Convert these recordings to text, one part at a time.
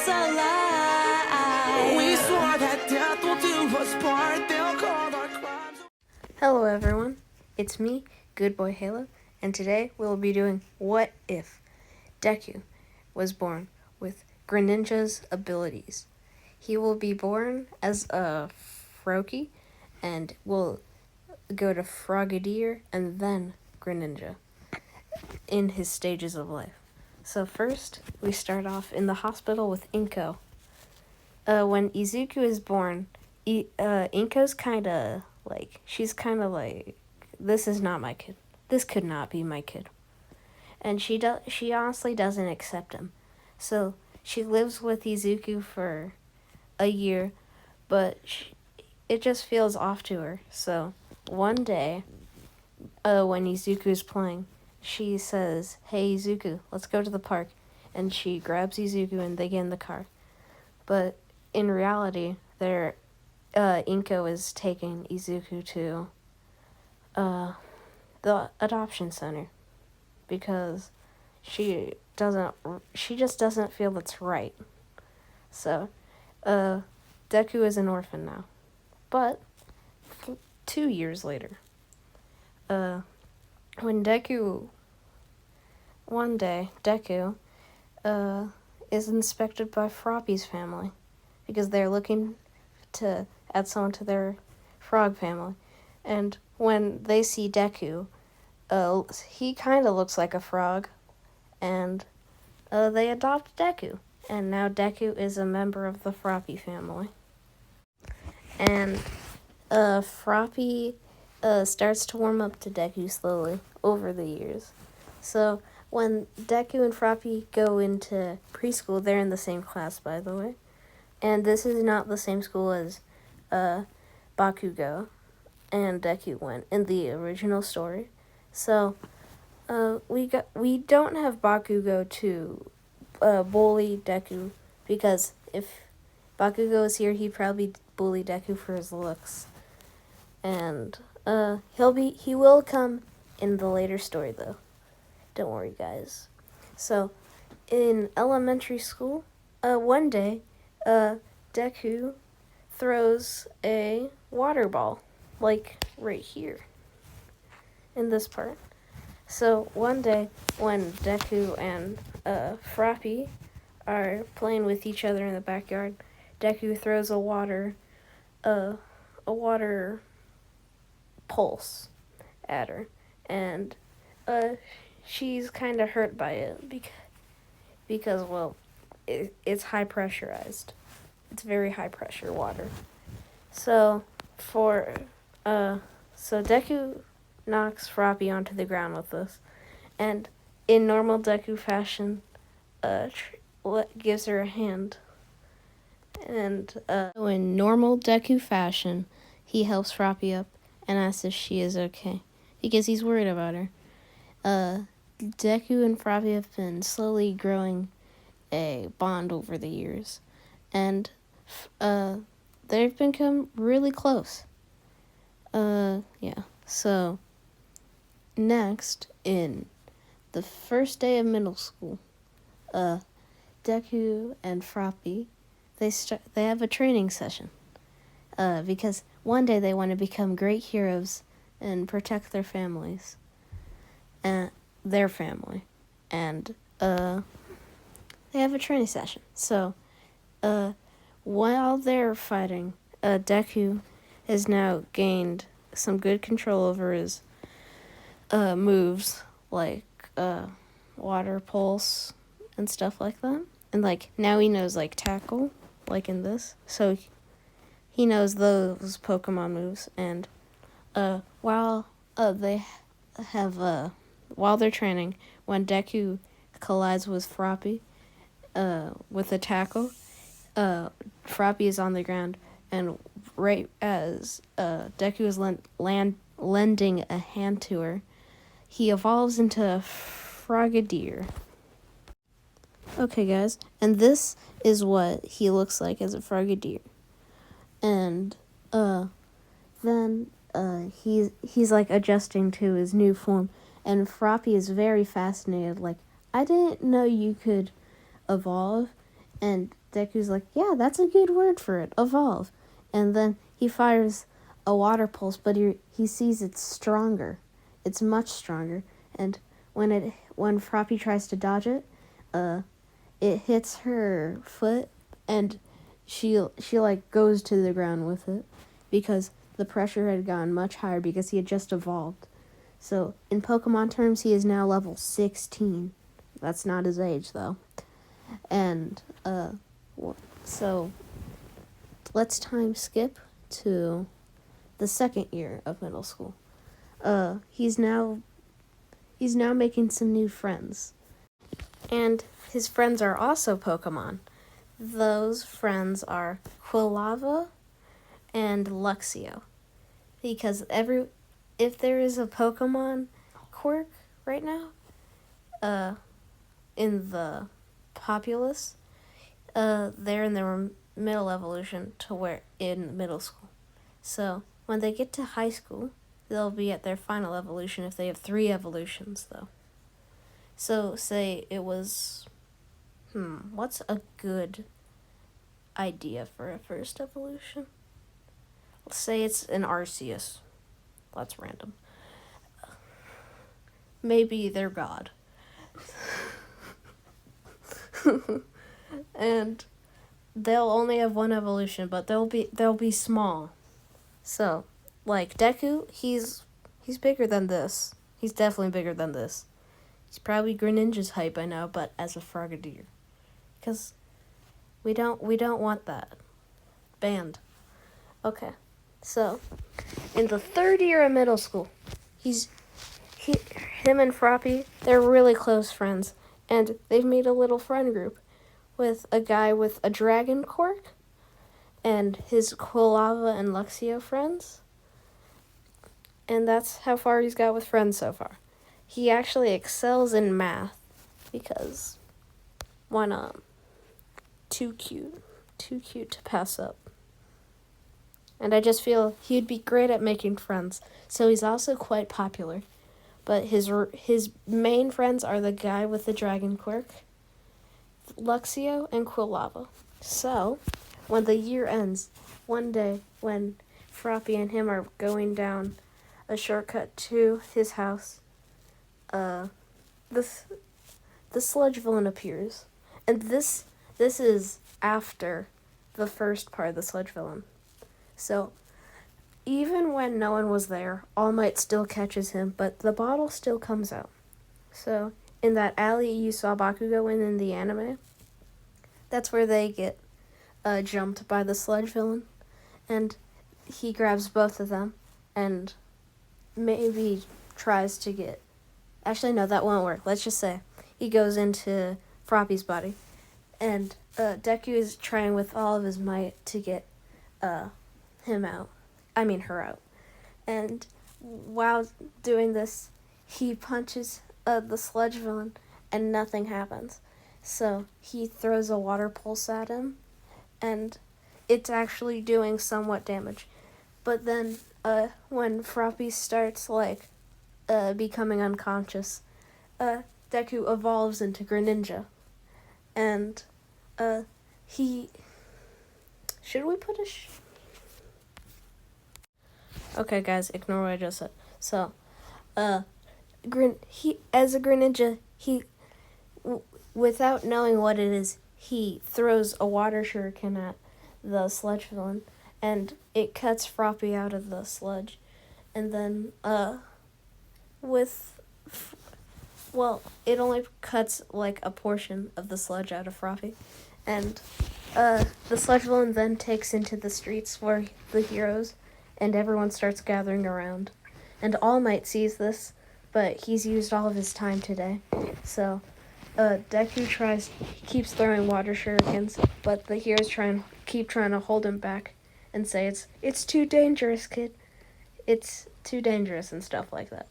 it's a lie. We swore that death will do us part. They'll call our crimes. Hello everyone, it's me, Good Boy Halo, and today we'll be doing What If Deku was born with Greninja's abilities. He will be born as a Froakie and will go to Frogadier and then Greninja in his stages of life. So first, we start off in the hospital with Inko. When Izuku is born, Inko's she's kind of like, this is not my kid. This could not be my kid. And she honestly doesn't accept him. So she lives with Izuku for a year, but it just feels off to her. So one day, when Izuku's playing, she says, "Hey Izuku, let's go to the park." And she grabs Izuku and they get in the car. But in reality, Inko is taking Izuku to the adoption center because she just doesn't feel it's right. So Deku is an orphan now. But 2 years later, one day Deku is inspected by Froppy's family because they're looking to add someone to their frog family. And when they see Deku, he kind of looks like a frog, and they adopt Deku. And now Deku is a member of the Froppy family. And Froppy starts to warm up to Deku slowly over the years. So when Deku and Froppy go into preschool, they're in the same class, by the way. And this is not the same school as Bakugo and Deku went in the original story. So we don't have Bakugo to bully Deku, because if Bakugo was here, he'd probably bully Deku for his looks. And he will come in the later story though. Don't worry, guys. So in elementary school, one day, Deku throws a water ball, like right here in this part. So one day when Deku and Froppy are playing with each other in the backyard, Deku throws a water pulse at her, and she's kind of hurt by it because it's high pressurized. It's very high pressure water. So Deku knocks Froppy onto the ground with this, and in normal Deku fashion, gives her a hand. And in normal Deku fashion, he helps Froppy up and asks if she is okay, because he's worried about her. Deku and Froppy have been slowly growing a bond over the years, and they've become really close. So next, in the first day of middle school, Deku and Froppy, they have a training session, because one day they want to become great heroes and protect their families, and their family, and they have a training session. So while they're fighting, Deku has now gained some good control over his moves, like water pulse and stuff like that. And now he knows tackle, like in this. So he knows those Pokemon moves. And while they're training, when Deku collides with Froppy with a tackle, Froppy is on the ground, and right as Deku is lending a hand to her, he evolves into a Frogadier. Okay, guys, and this is what he looks like as a Frogadier. And then he's adjusting to his new form, and Froppy is very fascinated. I didn't know you could evolve, and Deku's like, yeah, that's a good word for it, evolve. And then he fires a water pulse, but he sees it's stronger. It's much stronger. And when Froppy tries to dodge it, it hits her foot, and she like goes to the ground with it because the pressure had gone much higher because he had just evolved. So in Pokemon terms, he is now level 16. That's not his age though. And so let's time skip to the second year of middle school. He's now making some new friends. And his friends are also Pokemon. Those friends are Quilava and Luxio. Because if there is a Pokemon quirk right now, in the populace, they're in their middle evolution to where in middle school. So when they get to high school, they'll be at their final evolution if they have 3 evolutions though. So say it was, what's a good idea for a first evolution? Let's say it's an Arceus. That's random. Maybe they're God. And they'll only have 1 evolution, but they'll be small. So, like Deku, he's bigger than this. He's definitely bigger than this. He's probably Greninja's height by now, but as a Frogadier. Because we don't want that. Banned. Okay. So, in the 3rd year of middle school, him and Froppy, they're really close friends. And they've made a little friend group with a guy with a dragon quirk and his Quilava and Luxio friends. And that's how far he's got with friends so far. He actually excels in math because why not? Too cute to pass up. And I just feel he'd be great at making friends. So he's also quite popular. But his main friends are the guy with the dragon quirk, Luxio, and Quilava. So, when the year ends, one day when Froppy and him are going down a shortcut to his house, the sludge villain appears. And this is after the first part of the sludge villain. So, even when no one was there, All Might still catches him, but the bottle still comes out. So, in that alley you saw Bakugo in the anime, that's where they get jumped by the sludge villain. And he grabs both of them and maybe tries to get... Actually, no, that won't work. Let's just say he goes into Froppy's body. And Deku is trying with all of his might to get her out. And while doing this, he punches the sludge villain and nothing happens. So he throws a water pulse at him and it's actually doing somewhat damage. But then when Froppy starts becoming unconscious, Deku evolves into Greninja. And he... Should we put a... Okay, guys, ignore what I just said. So, as a Greninja, without knowing what it is, he throws a water shuriken at the sludge villain, and it cuts Froppy out of the sludge. And then, it only cuts, a portion of the sludge out of Froppy. And, the sludge villain then takes into the streets where the heroes and everyone starts gathering around. And All Might sees this, but he's used all of his time today. So, Deku keeps throwing water shurikens, but the heroes keep trying to hold him back and say, it's too dangerous, kid. It's too dangerous and stuff like that.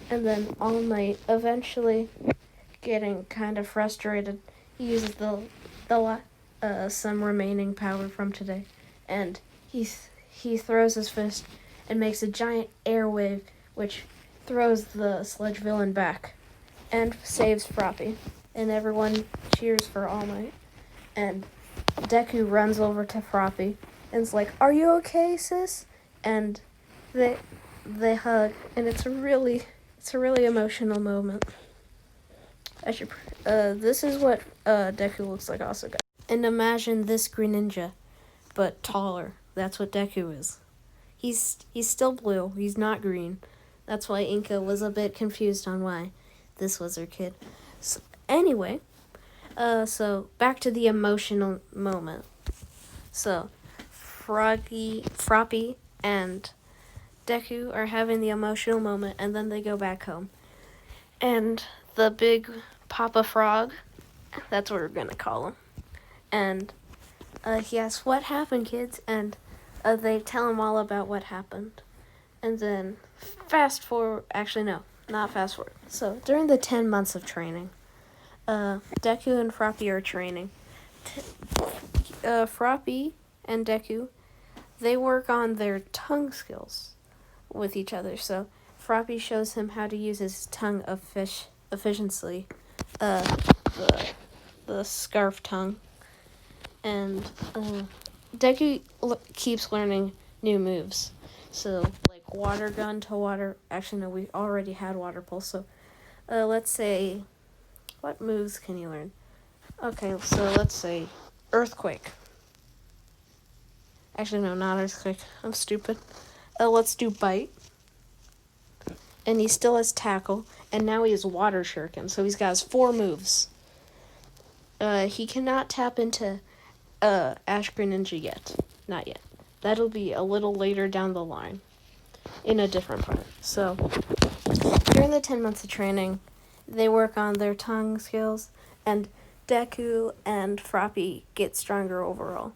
And then All Might, eventually getting kind of frustrated, he uses some remaining power from today, and he throws his fist and makes a giant air wave, which throws the sludge villain back and saves Froppy. And everyone cheers for All Might. And Deku runs over to Froppy and is like, "Are you okay, sis?" And they hug, and it's a really emotional moment. This is what Deku looks like also, guys. And imagine this Greninja, but taller. That's what Deku is. He's still blue. He's not green. That's why Inka was a bit confused on why this was her kid. So, anyway, so back to the emotional moment. So, Froppy and Deku are having the emotional moment, and then they go back home. And the big Papa Frog, that's what we're gonna call him, and he asks, "What happened, kids?" And they tell him all about what happened. And then fast forward, actually no, not fast forward. So during the 10 months of training, Deku and Froppy are training. Froppy and Deku, they work on their tongue skills with each other. So Froppy shows him how to use his tongue efficiently, the scarf tongue, and Deku keeps learning new moves. So like water gun to water. Actually, no, we already had water pulse. So let's say, what moves can you learn? Okay, so let's say earthquake. Actually, no, not earthquake. I'm stupid. Let's do bite. And he still has tackle, and now he has water shuriken. So he's got his 4 moves. He cannot tap into Ash Greninja yet. Not yet. That'll be a little later down the line in a different part. So during the 10 months of training, they work on their tongue skills, and Deku and Froppy get stronger overall.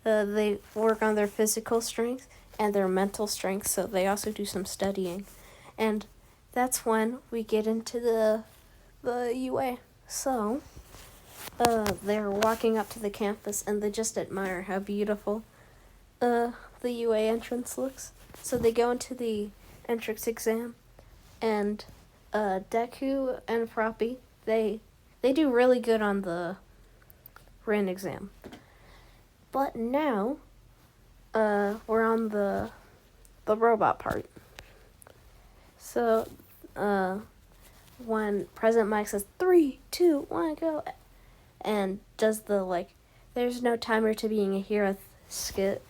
They work on their physical strength and their mental strength, so they also do some studying. And that's when we get into the UA. So they're walking up to the campus, and they just admire how beautiful the UA entrance looks. So they go into the entrance exam, and Deku and Froppy, they do really good on the written exam. But now we're on the robot part. So when President Mike says 3, 2, 1, go, and does the there's no timer to being a hero skit,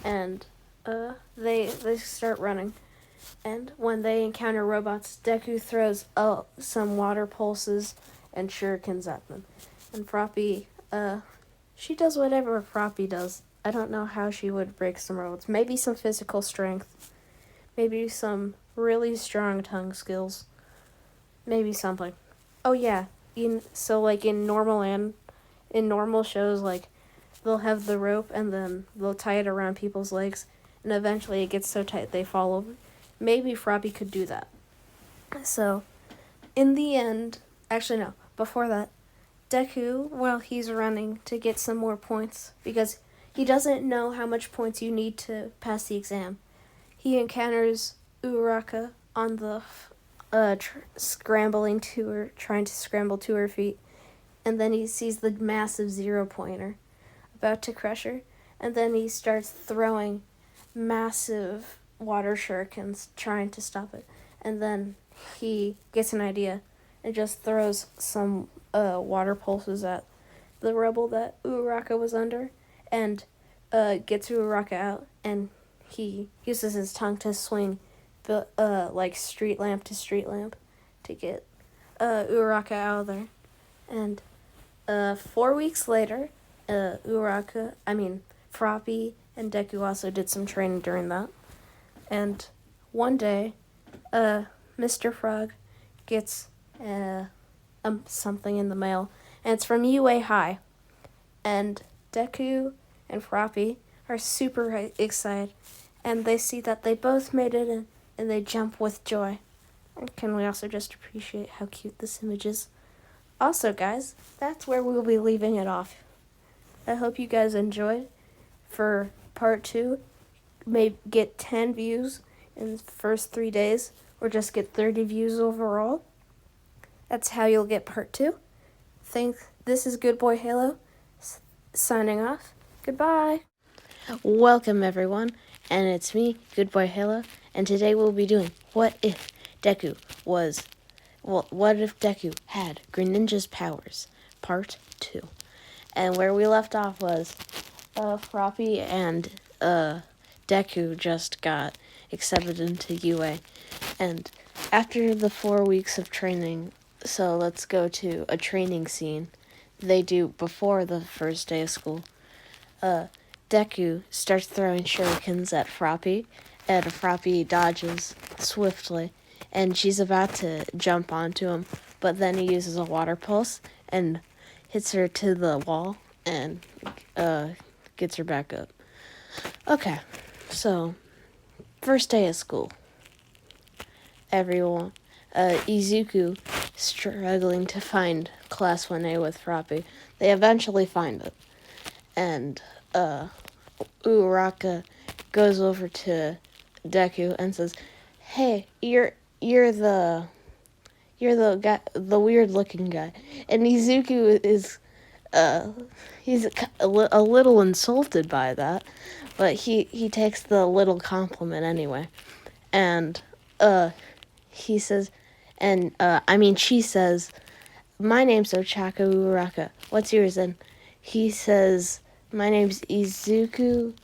and they start running. And when they encounter robots, Deku throws some water pulses and shurikens at them. And Froppy, she does whatever Froppy does. I don't know how she would break some robots. Maybe some physical strength. Maybe some really strong tongue skills. Maybe something. Oh yeah, in normal shows, they'll have the rope and then they'll tie it around people's legs, and eventually it gets so tight they fall over. Maybe Froppy could do that. So, in the end, actually no, before that, Deku, while he's running to get some more points, because he doesn't know how much points you need to pass the exam, he encounters Uraraka on the trying to scramble to her feet, and then he sees the massive 0-pointer about to crush her, and then he starts throwing massive water shurikens trying to stop it, and then he gets an idea and just throws some water pulses at the rubble that Uraraka was under, and gets Uraraka out, and he uses his tongue to swing street lamp to street lamp to get Uraraka out of there. And 4 weeks later, Froppy and Deku also did some training during that. And one day, Mr. Frog gets something in the mail, and it's from UA High. And Deku and Froppy are super excited, and they see that they both made it in, and they jump with joy. And can we also just appreciate how cute this image is? Also, guys, that's where we'll be leaving it off. I hope you guys enjoyed. For part 2, maybe get 10 views in the first 3 days, or just get 30 views overall. That's how you'll get part 2. This is Good Boy Halo, signing off. Goodbye. Welcome, everyone, and it's me, Good Boy Halo, and today we'll be doing What If Deku had Greninja's powers, Part 2. And where we left off was Froppy and Deku just got accepted into UA. And after the 4 weeks of training, so let's go to a training scene they do before the first day of school. Deku starts throwing shurikens at Froppy, and Froppy dodges swiftly, and she's about to jump onto him, but then he uses a water pulse and hits her to the wall and gets her back up. Okay, so first day of school. Everyone, Izuku struggling to find Class 1A with Froppy. They eventually find it, and Uraraka goes over to Deku and says, "Hey, you're the guy, the weird looking guy." And Izuku is he's a little insulted by that, but he takes the little compliment anyway. And he says, she says, "My name's Ochako Uraraka. What's yours?" And he says, "My name's Izuku,"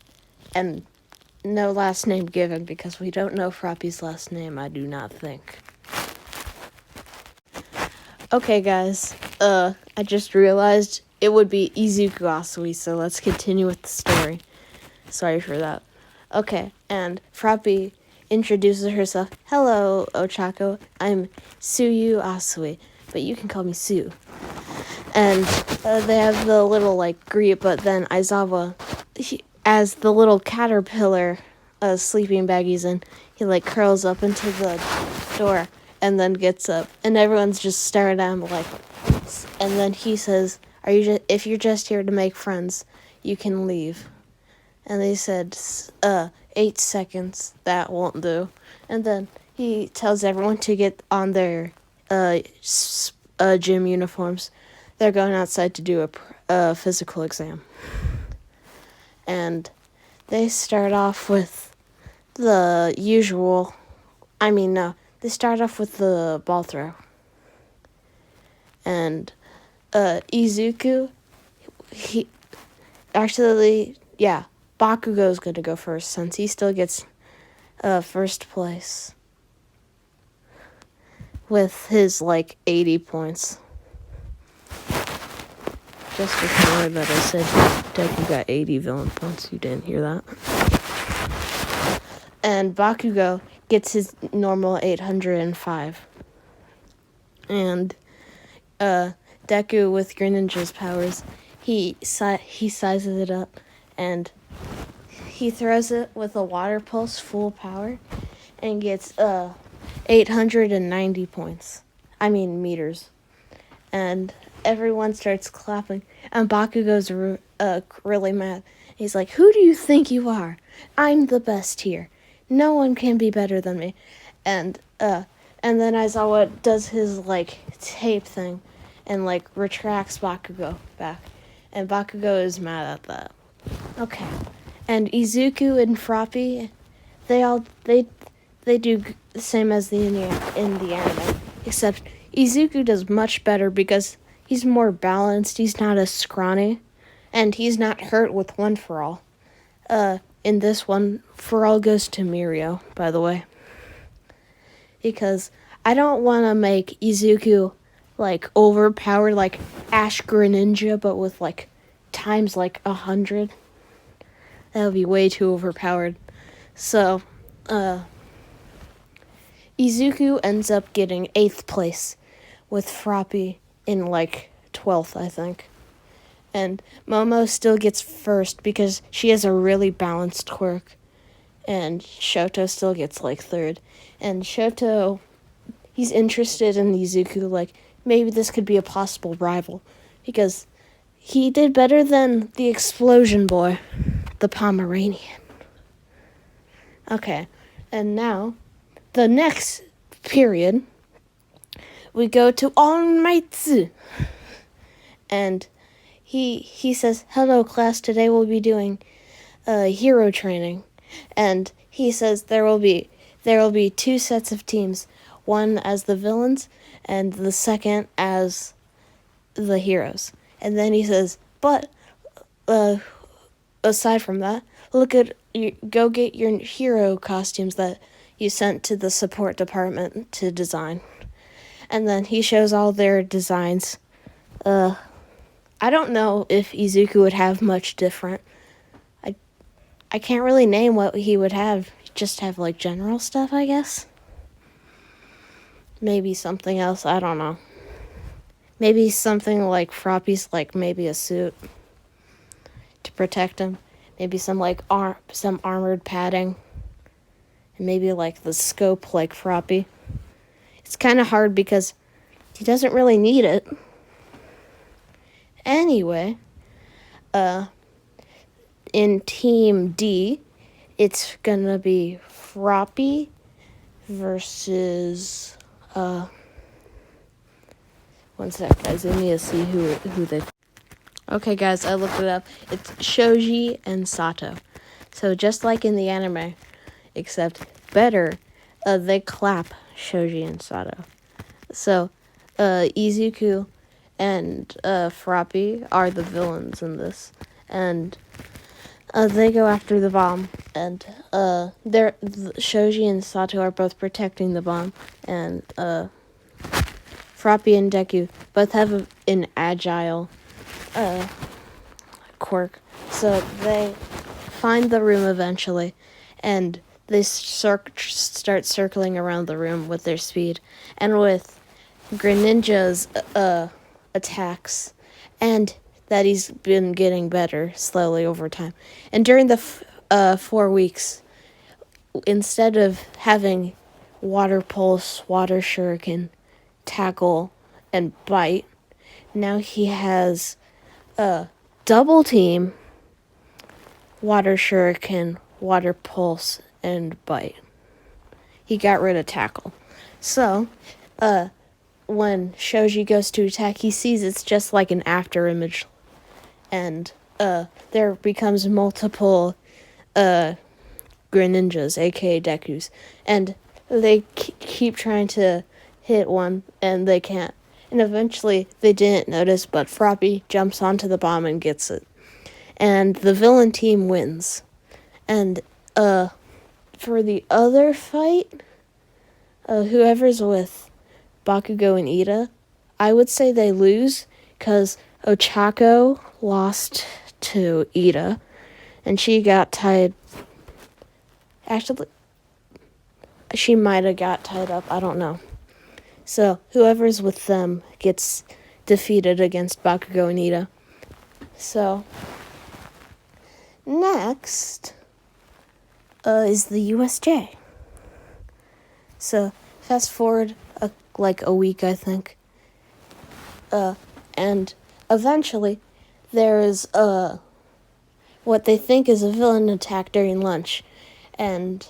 and no last name given because we don't know Froppy's last name, I do not think. Okay, guys, I just realized it would be Izuku Asui, so let's continue with the story. Sorry for that. Okay, and Froppy introduces herself. "Hello, Ochako. I'm Suyu Asui, but you can call me Sue." And they have the little, greet, but then Aizawa, as the little caterpillar sleeping bag he's in, he, curls up into the door and then gets up. And everyone's just staring at him and then he says, if you're just here to make friends, you can leave. And they said, 8 seconds, that won't do. And then he tells everyone to get on their gym uniforms. They're going outside to do a physical exam. And they start off with the usual, they start off with the ball throw. And Izuku, Bakugo's going to go first since he still gets first place with his 80 points. Just ignore that I said Deku got 80 villain points. You didn't hear that. And Bakugo gets his normal 805. And Deku with Greninja's powers, he sizes it up and he throws it with a water pulse full power and gets 890 points. Meters. And everyone starts clapping, and Bakugo's really mad. He's like, "Who do you think you are? I'm the best here. No one can be better than me." And then Aizawa does his tape thing and retracts Bakugo back. And Bakugo is mad at that. Okay. And Izuku and Froppy, they do the same as in the anime, except Izuku does much better because he's more balanced, he's not as scrawny, and he's not hurt with One For All. In this one, For All goes to Mirio, by the way. Because I don't want to make Izuku, overpowered like Ash Greninja, but with, times 100. That would be way too overpowered. So, Izuku ends up getting 8th place with Froppy in 12th, I think. And Momo still gets first because she has a really balanced quirk. And Shoto still gets 3rd. And Shoto, he's interested in Izuku, maybe this could be a possible rival. Because he did better than the Explosion Boy, the Pomeranian. Okay, and now, the next period, we go to All Might. And he says, "Hello, class. Today we'll be doing hero training," and he says there will be two sets of teams, one as the villains and the second as the heroes. And then he says, "But aside from that, go get your hero costumes that you sent to the support department to design." And then he shows all their designs. I don't know if Izuku would have much different. I can't really name what he would have. Just have like general stuff, I guess. Maybe something else, I don't know. Maybe something like Froppy's, like maybe a suit to protect him. Maybe some like some armored padding. And maybe like the scope like Froppy. It's kind of hard because he doesn't really need it. Anyway, in Team D, it's gonna be Froppy versus one sec, guys. Let me see who they. Okay, guys, I looked it up. It's Shoji and Sato. So just like in the anime, except better, they clap Shoji and Sato. So, Izuku and Froppy are the villains in this, and they go after the bomb, and Shoji and Sato are both protecting the bomb, and Froppy and Deku both have an agile quirk, so they find the room eventually, and they start circling around the room with their speed, and with Greninjas attacks, and that he's been getting better slowly over time. And during the 4 weeks, instead of having Water Pulse, Water Shuriken, Tackle, and Bite, now he has Double Team, Water Shuriken, Water Pulse, and Bite. He got rid of Tackle. So, when Shoji goes to attack, he sees it's just like an after image. And there becomes multiple Greninjas, aka Dekus. And they keep trying to hit one, and they can't. And eventually, they didn't notice, but Froppy jumps onto the bomb and gets it. And the villain team wins. And for the other fight, whoever's with Bakugo and Ida, I would say they lose, because Ochako lost to Ida, and she got tied. Actually, she might have got tied up, I don't know. So, whoever's with them gets defeated against Bakugo and Ida. So, next is the USJ. So, fast forward like a week, I think. And eventually, there is what they think is a villain attack during lunch. And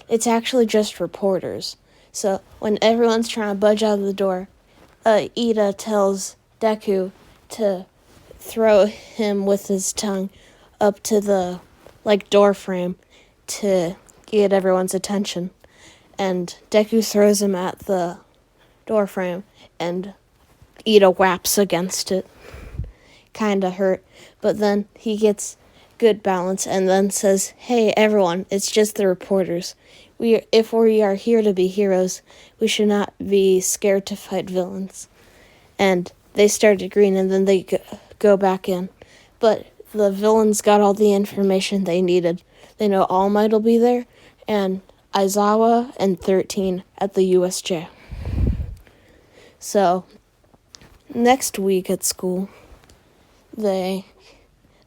it's actually just reporters. So when everyone's trying to budge out of the door, Ida tells Deku to throw him with his tongue up to the door frame to get everyone's attention. And Deku throws him at the door frame, and Ida whaps against it. Kinda hurt, but then he gets good balance and then says, "Hey everyone, it's just the reporters. If we are here to be heroes, we should not be scared to fight villains." And they start agreeing, and then they go back in. But the villains got all the information they needed. They know All Might will be there, and Aizawa and 13 at the USJ. So, next week at school,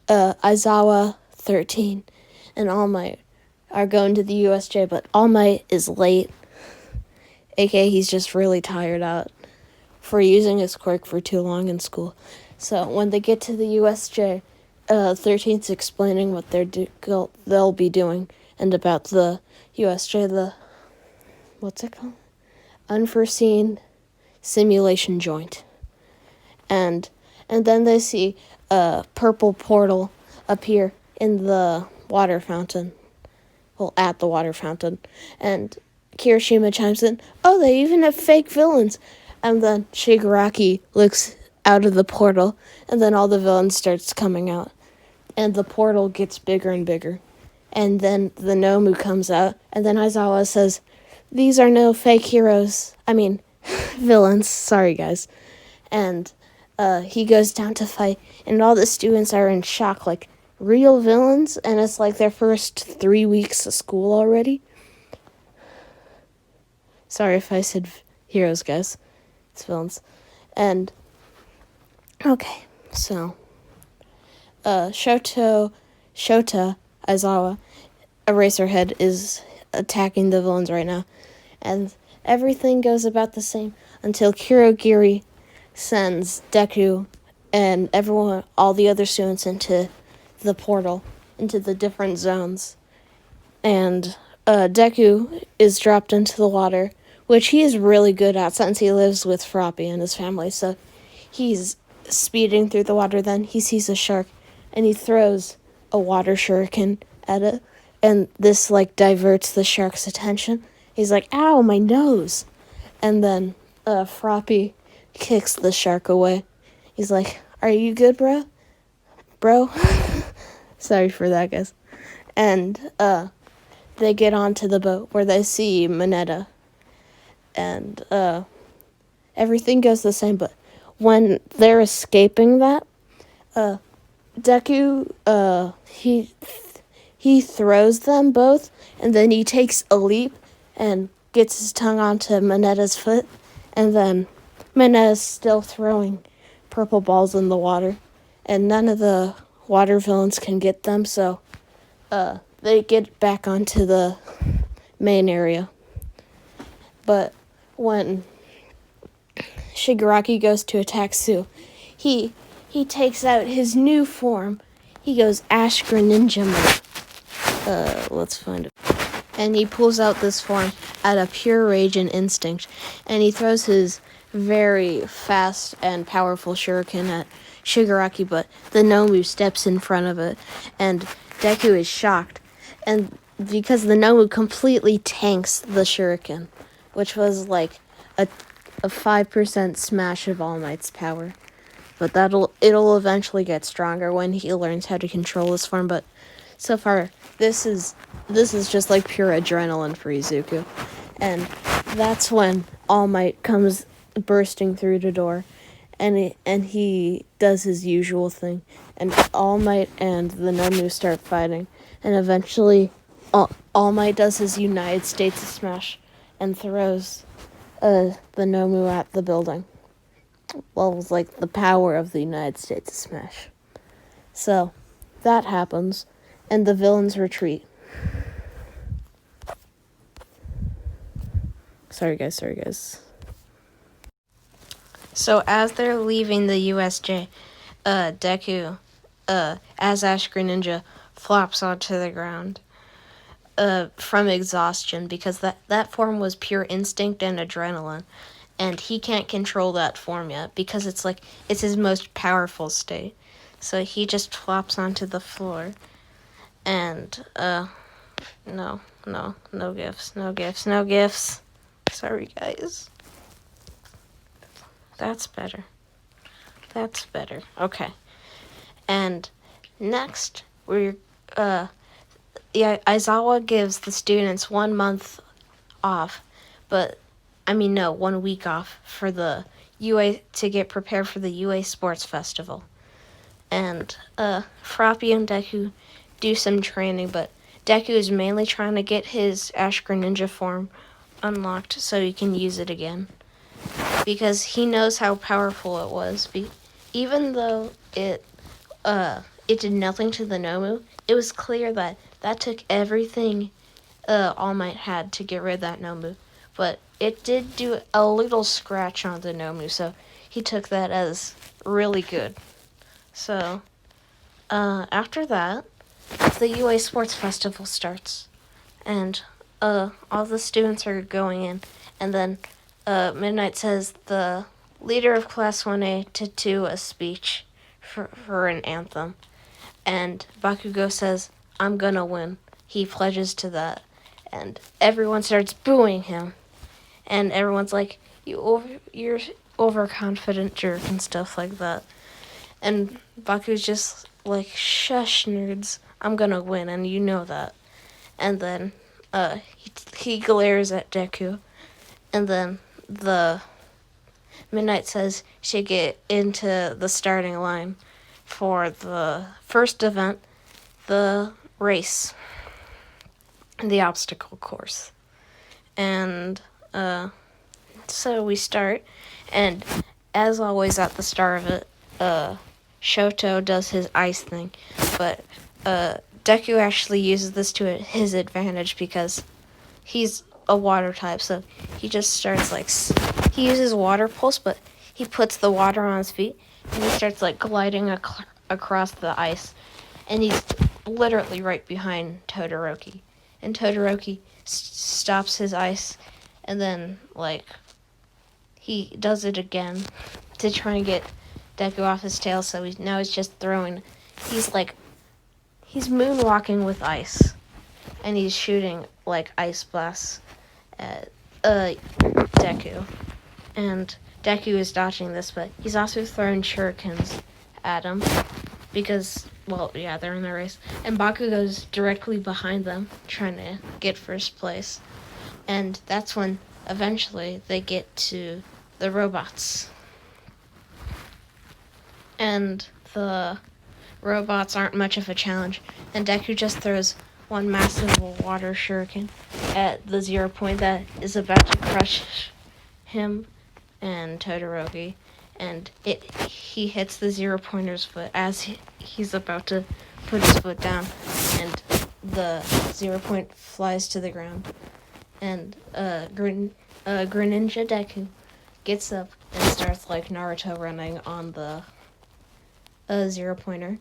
Aizawa, 13, and All Might are going to the USJ, but All Might is late, aka he's just really tired out for using his quirk for too long in school. So when they get to the USJ, 13's explaining what they'll be doing, and about the USJ, what's it called? Unforeseen Simulation Joint. And then they see a purple portal appear in the water fountain. Well, at the water fountain. And Kirishima chimes in, "Oh, they even have fake villains." And then Shigaraki looks out of the portal, and then all the villains starts coming out. And the portal gets bigger and bigger. And then the Nomu comes out, and then Aizawa says, "These are no fake heroes. I mean, villains. Sorry, guys." And he goes down to fight, and all the students are in shock, like, real villains? And it's like their first 3 weeks of school already. Sorry if I said heroes, guys. It's villains. And, okay, so, Shota Aizawa, Eraserhead, is attacking the villains right now. And everything goes about the same until Kurogiri sends Deku and everyone, all the other students, into the portal, into the different zones. And Deku is dropped into the water, which he is really good at since he lives with Froppy and his family. So he's speeding through the water. Then he sees a shark, and he throws a water shuriken at it. And this, like, diverts the shark's attention. He's like, "Ow, my nose!" And then Froppy kicks the shark away. He's like, "Are you good, bro? Sorry for that, guys. And they get onto the boat where they see Mineta. And everything goes the same, but when they're escaping that, Deku, he throws them both, and then he takes a leap and gets his tongue onto Mineta's foot, and then Mineta's still throwing purple balls in the water, and none of the water villains can get them, so they get back onto the main area. But when Shigaraki goes to attack Sue, he takes out his new form. He goes Ash Greninja mode. Let's find it. And he pulls out this form out of pure rage and instinct, and he throws his very fast and powerful shuriken at Shigaraki, but the Nomu steps in front of it, and Deku is shocked, and because the Nomu completely tanks the shuriken, which was like a 5% smash of All Might's power. But it'll eventually get stronger when he learns how to control this form, but so far this is just like pure adrenaline for Izuku. And that's when All Might comes bursting through the door, and he does his usual thing, and All Might and the Nomu start fighting, and eventually All Might does his United States smash and throws the Nomu at the building. Well, it was like the power of the United States smash. So that happens, and the villains retreat. Sorry guys. So as they're leaving the USJ, Deku, as Ash Greninja, flops onto the ground from exhaustion, because that form was pure instinct and adrenaline, and he can't control that form yet because it's his most powerful state. So he just flops onto the floor, and no gifts. Sorry guys. That's better. Okay. And next, Aizawa gives the students 1 month off, 1 week off for the UA, to get prepared for the UA Sports Festival. And Froppy and Deku do some training, but Deku is mainly trying to get his Ash Greninja form unlocked so he can use it again, because he knows how powerful it was. Even though it did nothing to the Nomu, it was clear that took everything All Might had to get rid of that Nomu. But it did do a little scratch on the Nomu, so he took that as really good. So after that, the UA Sports Festival starts, and all the students are going in, and then Midnight says the leader of Class 1A to do a speech for an anthem. And Bakugo says, "I'm gonna win." He pledges to that. And everyone starts booing him. And everyone's like, you're overconfident jerk and stuff like that. And Baku's just like, "Shush, nerds. I'm gonna win, and you know that." And then he glares at Deku. And then the Midnight says she get into the starting line for the first event, the race, the obstacle course. And so we start, and as always at the start of it, Shoto does his ice thing, but Deku actually uses this to his advantage because he's a water type, so he just starts like, he uses water pulse, but he puts the water on his feet, and he starts like gliding across the ice, and he's literally right behind Todoroki, and Todoroki stops his ice, and then like he does it again to try and get Deku off his tail, so now he's just throwing, he's moonwalking with ice, and he's shooting like ice blasts at Deku. And Deku is dodging this, but he's also throwing shurikens at him because, well, yeah, they're in the race. And Baku goes directly behind them, trying to get first place. And that's when eventually they get to the robots. And the robots aren't much of a challenge. And Deku just throws one massive water shuriken at the 0 point that is about to crush him and Todoroki. And he hits the 0 pointer's foot as he's about to put his foot down. And the 0 point flies to the ground. And Greninja Deku gets up and starts like Naruto running on the 0 pointer.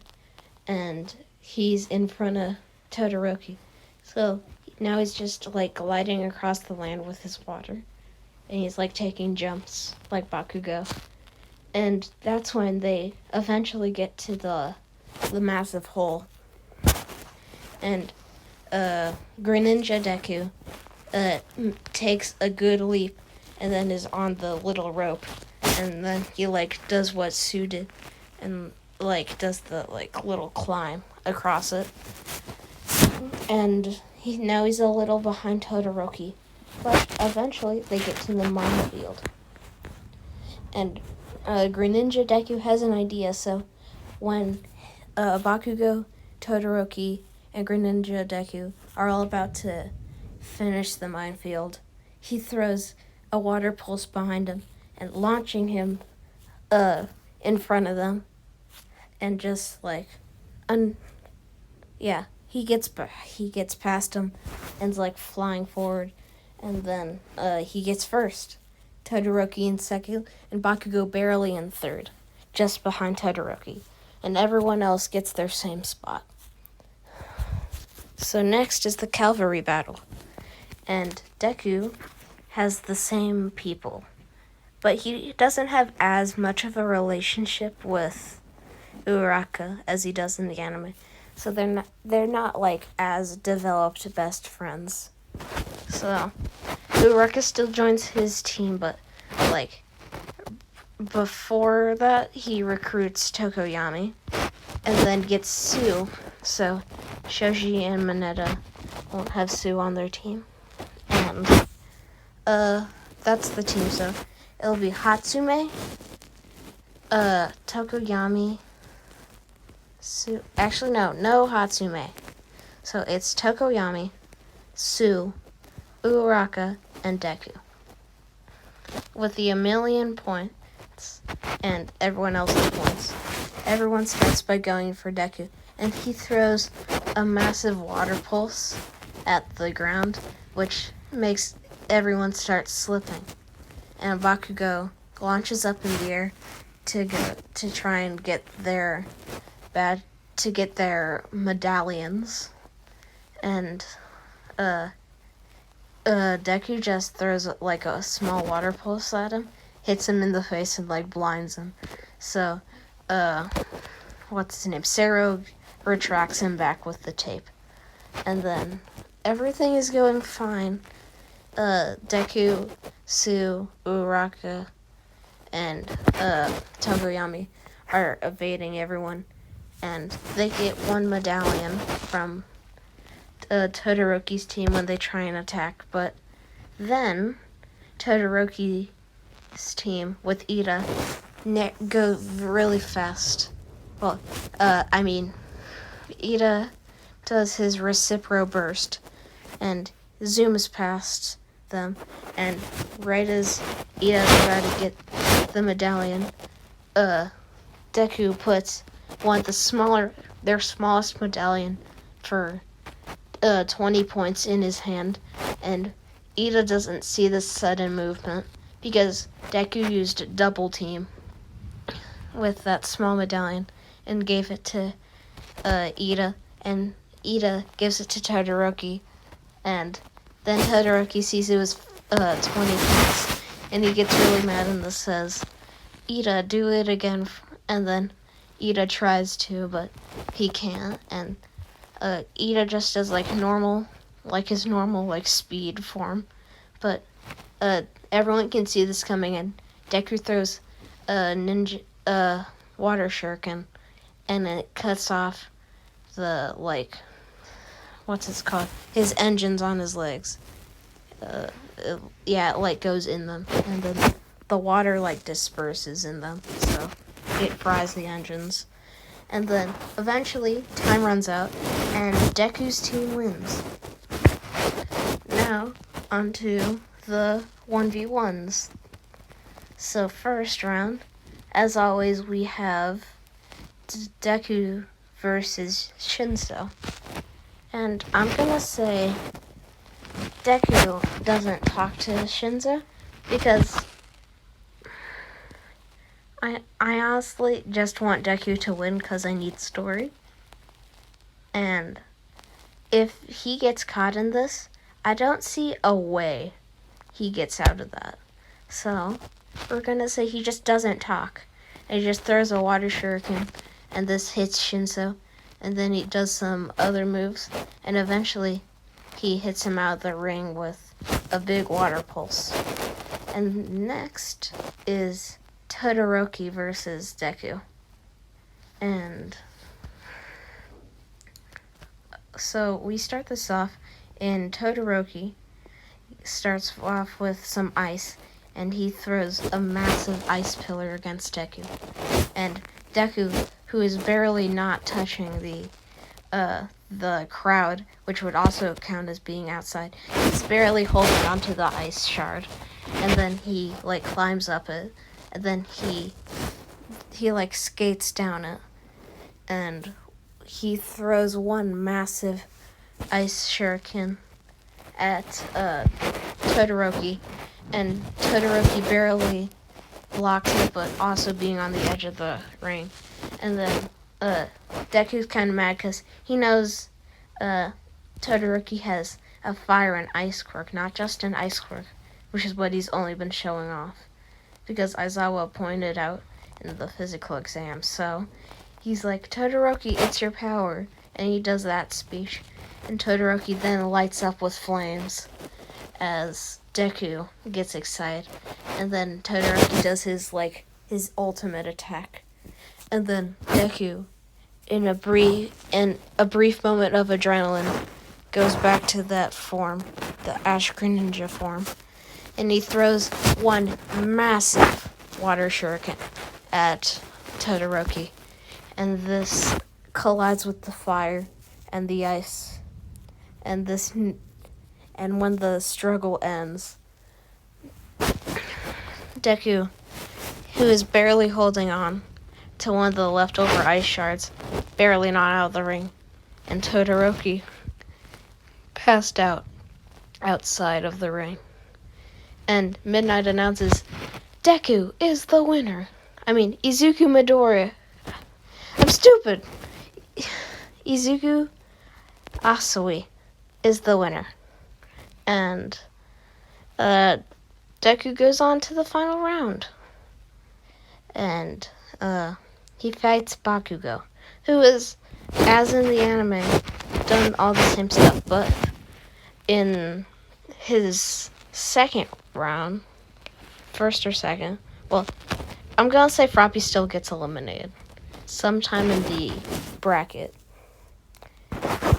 And he's in front of Todoroki. So now he's just like gliding across the land with his water. And he's like taking jumps like Bakugo. And that's when they eventually get to the massive hole. And Greninja Deku takes a good leap and then is on the little rope. And then he like does what Sue did and like does the like little climb across it. And now he's a little behind Todoroki. But eventually they get to the minefield. And Greninja Deku has an idea, so when Bakugo, Todoroki, and Greninja Deku are all about to finish the minefield, he throws a water pulse behind him and launching him in front of them. And just like, he gets past him and's like flying forward, and then he gets first. Todoroki in second, and Bakugo barely in third, just behind Todoroki. And everyone else gets their same spot. So next is the cavalry battle. And Deku has the same people, but he doesn't have as much of a relationship with Uraraka as he does in the anime. So they're not like as developed best friends. So Uraraka still joins his team, but like before that he recruits Tokoyami and then gets Sue. So Shoji and Mineta won't have Sue on their team. And that's the team. So it'll be Hatsume, Tokoyami, Sue. Actually, no Hatsume. So it's Tokoyami, Sue, Uraraka, and Deku. With the 1,000,000 points and everyone else's points. Everyone starts by going for Deku, and he throws a massive water pulse at the ground, which makes everyone start slipping. And Bakugo launches up in the air to try and get their medallions. And Deku just throws like a small water pulse at him, hits him in the face and like blinds him. So what's his name? Sero retracts him back with the tape. And then everything is going fine. Deku, Sue, Uraraka, and Togoyami are evading everyone. And they get one medallion from Todoroki's team when they try and attack. But then Todoroki's team with Ida go really fast. Well, Ida does his Recipro burst and zooms past them, and right as Ida's about to get the medallion, Deku puts their smallest medallion for 20 points in his hand, and Ida doesn't see this sudden movement because Deku used a double team with that small medallion and gave it to Ida, and Ida gives it to Todoroki, and then Todoroki sees it was 20 points, and he gets really mad and says, Ida, do it again, and then Ida tries to, but he can't, and Ida just does his normal speed form, but everyone can see this coming, and Deku throws a ninja water shuriken, and it cuts off the his engines on his legs. It goes in them, and then the water disperses in them, so it fries the engines. And then eventually time runs out and Deku's team wins. Now onto the 1v1s. So first round, as always, we have Deku versus Shinzo. And I'm gonna say Deku doesn't talk to Shinzo because I honestly just want Deku to win because I need story. And if he gets caught in this, I don't see a way he gets out of that. So we're gonna say he just doesn't talk. And he just throws a water shuriken, and this hits Shinzo, and then he does some other moves, and eventually he hits him out of the ring with a big water pulse. And next is Todoroki versus Deku. And so we start this off, and Todoroki starts off with some ice, and he throws a massive ice pillar against Deku. And Deku, who is barely not touching the crowd, which would also count as being outside, is barely holding onto the ice shard. And then he climbs up it, and then he skates down it, and he throws one massive ice shuriken at Todoroki, and Todoroki barely blocks it, but also being on the edge of the ring. And then Deku's kind of mad because he knows Todoroki has a fire and ice quirk, not just an ice quirk, which is what he's only been showing off, because Aizawa pointed out in the physical exam. So he's like, Todoroki, it's your power. And he does that speech. And Todoroki then lights up with flames as Deku gets excited. And then Todoroki does his ultimate attack. And then Deku, in a brief moment of adrenaline, goes back to that form, the Ash Greninja form. And he throws one massive water shuriken at Todoroki. And this collides with the fire and the ice. And when the struggle ends, Deku, who is barely holding on to one of the leftover ice shards, barely not out of the ring, and Todoroki passed out outside of the ring. And Midnight announces, Deku is the winner. Izuku Midoriya. I'm stupid. Izuku Asui is the winner. And Deku goes on to the final round. And he fights Bakugo. who is, as in the anime, done all the same stuff, but in his second round, first or second, well, I'm gonna say Froppy still gets eliminated sometime in the bracket.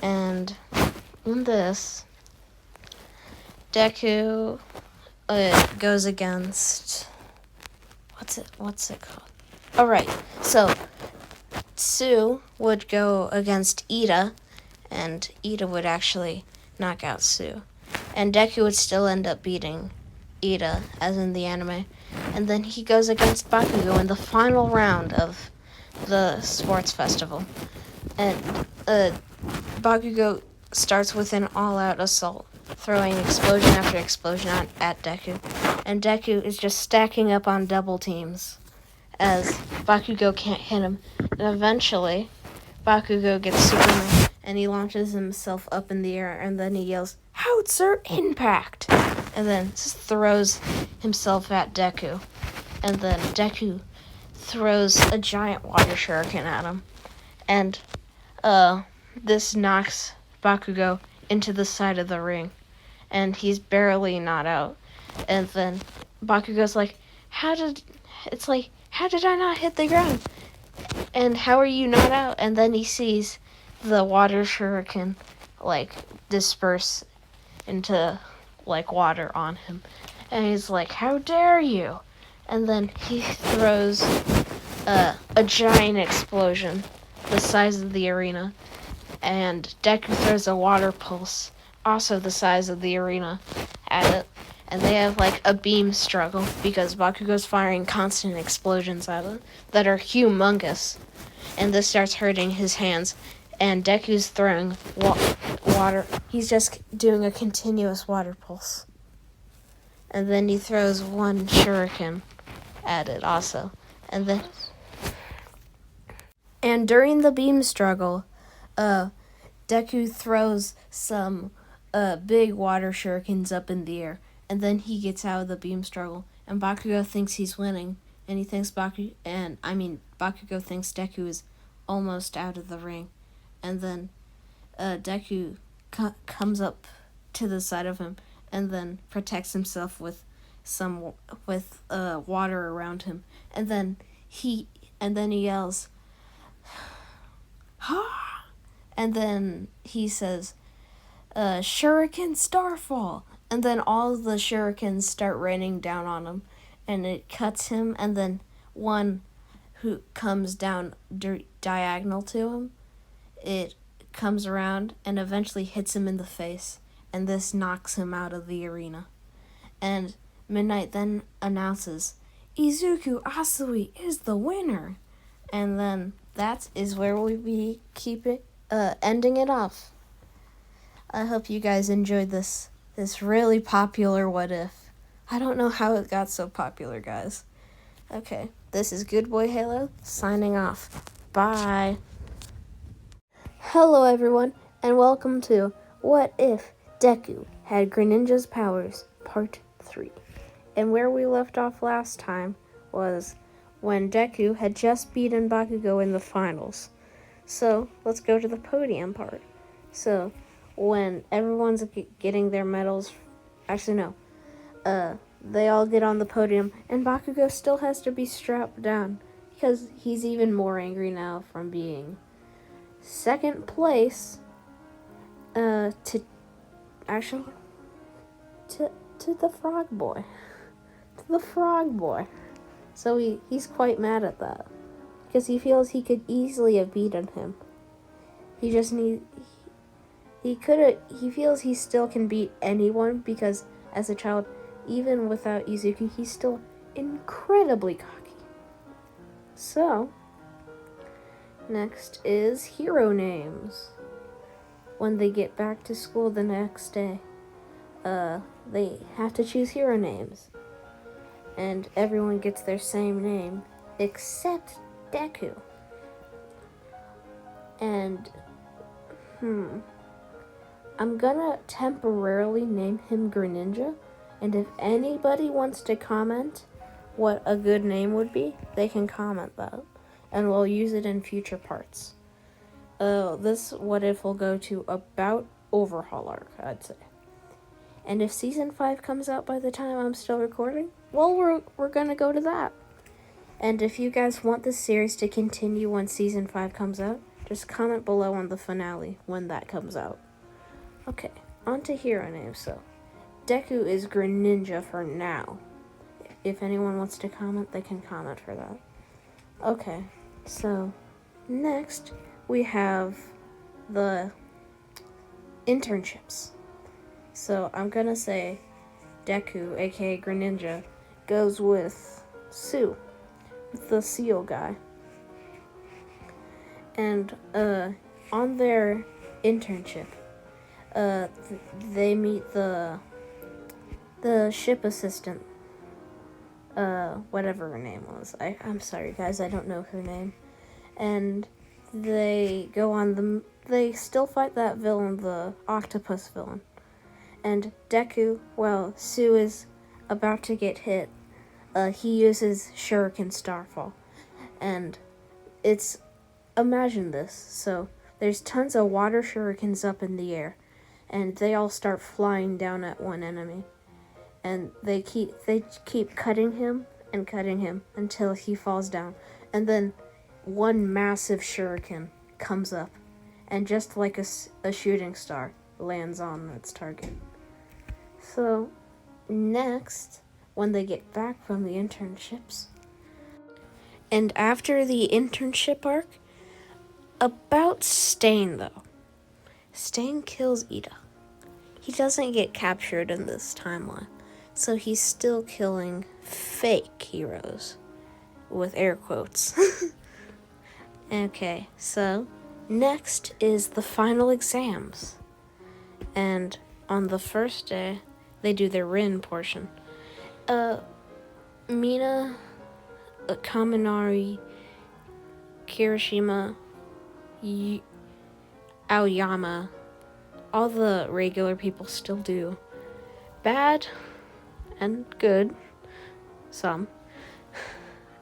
And in this, Deku goes against, what's it called? All right, so Sue would go against Ida, and Ida would actually knock out Sue. And Deku would still end up beating Ida, as in the anime. And then he goes against Bakugo in the final round of the sports festival. And Bakugo starts with an all-out assault, throwing explosion after explosion at Deku. And Deku is just stacking up on double teams, as Bakugo can't hit him. And eventually, Bakugo gets Superman, and he launches himself up in the air, and then he yells, "Howitzer impact!" And then just throws himself at Deku. And then Deku throws a giant water shuriken at him. And this knocks Bakugo into the side of the ring. And he's barely not out. And then Bakugo's like, how did I not hit the ground? And how are you not out? And then he sees the water shuriken, disperse into, water on him. And he's like, how dare you? And then he throws a giant explosion the size of the arena. And Deku throws a water pulse, also the size of the arena, at it. And they have, a beam struggle, because Bakugo's firing constant explosions at it that are humongous. And this starts hurting his hands. And Deku's throwing water. He's just doing a continuous water pulse. And then he throws one shuriken at it also. And during the beam struggle, Deku throws some big water shurikens up in the air. And then he gets out of the beam struggle. And Bakugo thinks he's winning. And he thinks Bakugo thinks Deku is almost out of the ring. And then Deku comes up to the side of him and then protects himself with water around him. And then he yells, "Ha!" And then he says, "Shuriken Starfall!" And then all the shurikens start raining down on him, and it cuts him, and then one who comes down diagonal to him, it comes around and eventually hits him in the face, and this knocks him out of the arena. And Midnight then announces, "Izuku Asui is the winner." And then that is where we'll be ending it off. I hope you guys enjoyed this really popular What If. I don't know how it got so popular, guys. Okay, this is Good Boy Halo, signing off. Bye. Hello, everyone, and welcome to What If Deku Had Greninja's Powers, Part 3. And where we left off last time was when Deku had just beaten Bakugo in the finals. So, let's go to the podium part. So, when everyone's getting their medals, they all get on the podium, and Bakugo still has to be strapped down, because he's even more angry now from being second place, to the frog boy. To the frog boy. So he's quite mad at that, because he feels he could easily have beaten him. He feels he still can beat anyone, because as a child, even without Izuku, he's still incredibly cocky. So, next is hero names. When they get back to school the next day, they have to choose hero names. And everyone gets their same name, except Deku. And, I'm gonna temporarily name him Greninja, and if anybody wants to comment what a good name would be, they can comment that, and we'll use it in future parts. this what if will go to about Overhaul Arc, I'd say. And if season 5 comes out by the time I'm still recording, well, we're gonna go to that. And if you guys want this series to continue when season 5 comes out, just comment below on the finale when that comes out. Okay, on to hero names. So, Deku is Greninja for now. If anyone wants to comment, they can comment for that. Okay, so next we have the internships. So I'm gonna say Deku, aka Greninja, goes with Sue, the seal guy. And on their internship, they meet the ship assistant, whatever her name was. I'm sorry guys, I don't know her name. And they go on they still fight that villain, the octopus villain. And Deku, well, Sue is about to get hit. He uses Shuriken Starfall. And imagine this. So there's tons of water shurikens up in the air. And they all start flying down at one enemy. And they keep cutting him until he falls down. And then one massive shuriken comes up. And just like a shooting star, lands on its target. So, next, when they get back from the internships, and after the internship arc, about Stain though. Stain kills Ida. He doesn't get captured in this timeline, so he's still killing fake heroes, with air quotes. Okay, so next is the final exams. And on the first day, they do their Rin portion. Mina, Kaminari, Kirishima, Aoyama, all the regular people still do bad and good, some.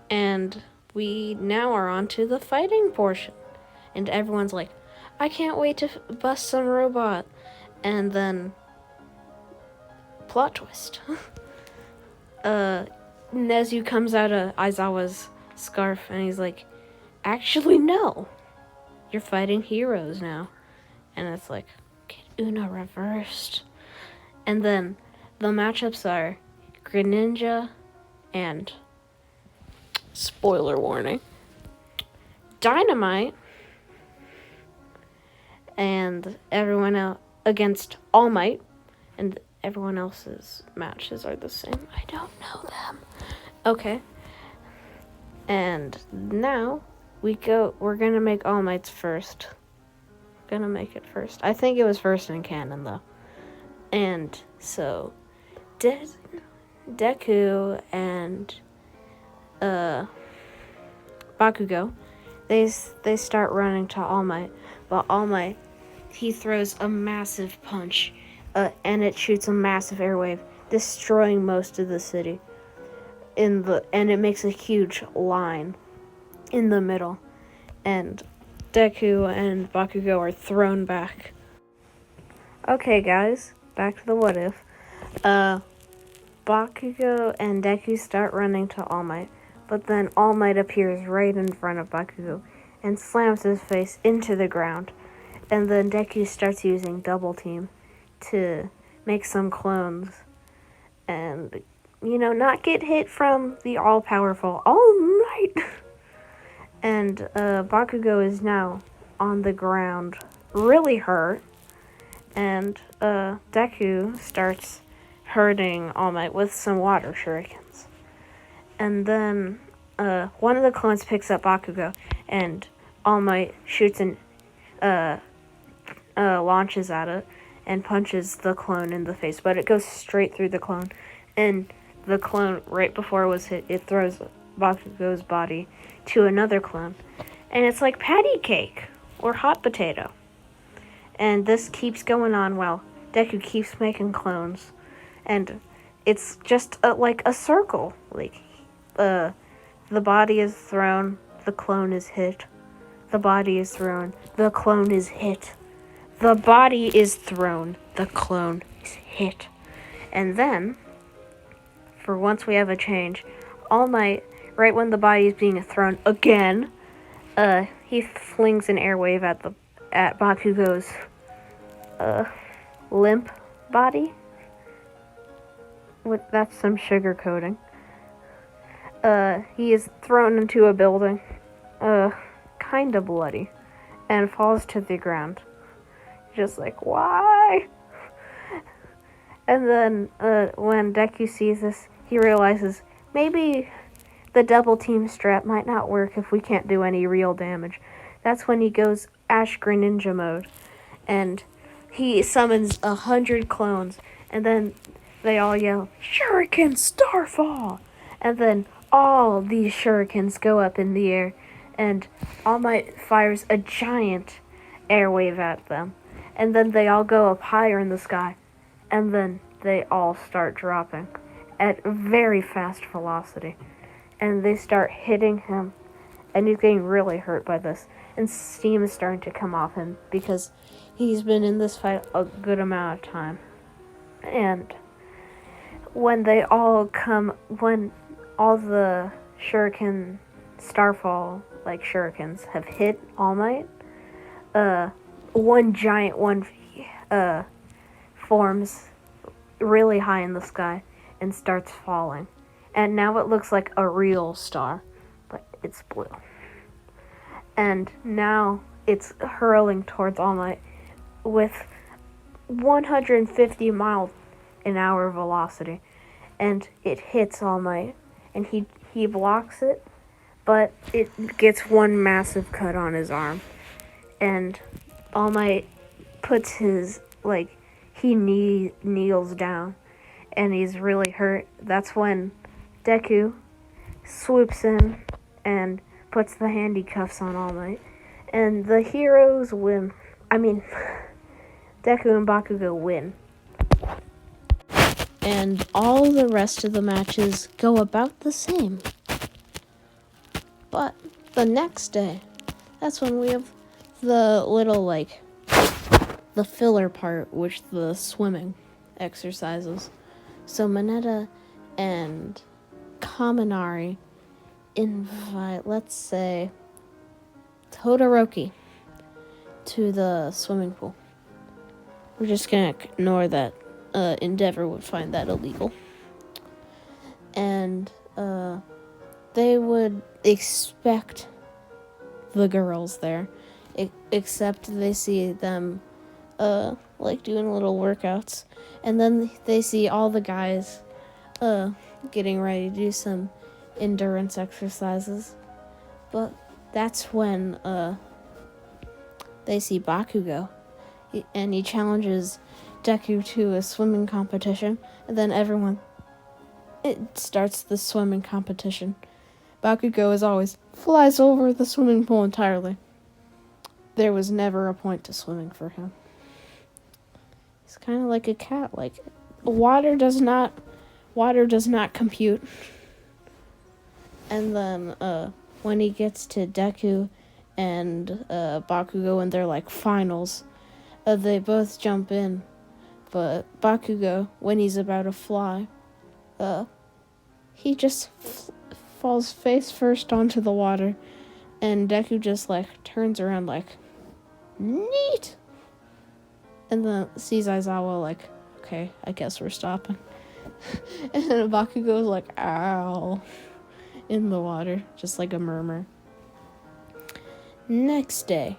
And we now are on to the fighting portion. And everyone's like, I can't wait to bust some robot. And then, plot twist. Nezu comes out of Aizawa's scarf and he's like, actually no, you're fighting heroes now. And it's like, get Una reversed. And then the matchups are Greninja and, spoiler warning, Dynamite and everyone else against All Might, and everyone else's matches are the same. I don't know them. Okay. And now we're gonna make All Might's first. Gonna make it first. I think it was first in canon though. And so Deku and Bakugo, they start running to All Might, but All Might, he throws a massive punch, and it shoots a massive airwave, destroying most of the city. And it makes a huge line in the middle, and Deku and Bakugo are thrown back. Okay, guys, back to the what if. Bakugo and Deku start running to All Might, but then All Might appears right in front of Bakugo and slams his face into the ground. And then Deku starts using Double Team to make some clones and, not get hit from the all-powerful All Might. And Bakugo is now on the ground, really hurt. And Deku starts hurting All Might with some water shurikens. And then one of the clones picks up Bakugo, and All Might shoots and launches at it and punches the clone in the face, but it goes straight through the clone. And the clone, right before it was hit, it throws Bakugo's body to another clone. And it's like patty cake or hot potato. And this keeps going on while Deku keeps making clones. And it's just like a circle. Like, the body is thrown, the clone is hit, The body is thrown. The clone is hit. The body is thrown. The clone is hit. And then, for once we have a change, All Might, right when the body is being thrown again, he flings an airwave at Bakugo's limp body. That's some sugar coating. He is thrown into a building, kinda bloody, and falls to the ground. Just like, why? And then, when Deku sees this, he realizes maybe the double team strap might not work if we can't do any real damage. That's when he goes Ash Greninja mode, and he summons 100 clones, and then they all yell, "Shuriken Starfall!" And then all these shurikens go up in the air, and All Might fires a giant airwave at them. And then they all go up higher in the sky, and then they all start dropping at very fast velocity. And they start hitting him, and he's getting really hurt by this. And steam is starting to come off him because he's been in this fight a good amount of time. And when all the Shuriken Starfall, like shurikens, have hit All Might, one giant one forms really high in the sky and starts falling. And now it looks like a real star, but it's blue. And now it's hurling towards All Might with 150 miles an hour velocity. And it hits All Might, and he blocks it, but it gets one massive cut on his arm. And All Might puts his, he kneels down, and he's really hurt. That's when Deku swoops in and puts the handcuffs on All Might. And the heroes win. Deku and Bakugo win. And all the rest of the matches go about the same. But the next day, that's when we have the little, the filler part, which the swimming exercises. So Mineta and Kaminari invite, let's say, Todoroki to the swimming pool. We're just gonna ignore that Endeavor would find that illegal. And they would expect the girls there, except they see them doing little workouts, and then they see all the guys getting ready to do some endurance exercises. But that's when they see Bakugo, and he challenges Deku to a swimming competition, and then it starts the swimming competition. Bakugo, as always, flies over the swimming pool entirely. There was never a point to swimming for him. He's kind of like a cat. Water does not compute. And then when he gets to Deku and Bakugo in their finals, they both jump in. But Bakugo, when he's about to fly, he just falls face first onto the water, and Deku just turns around neat, and then sees Aizawa okay, I guess we're stopping. And Bakugo's ow, in the water, just like a murmur. Next day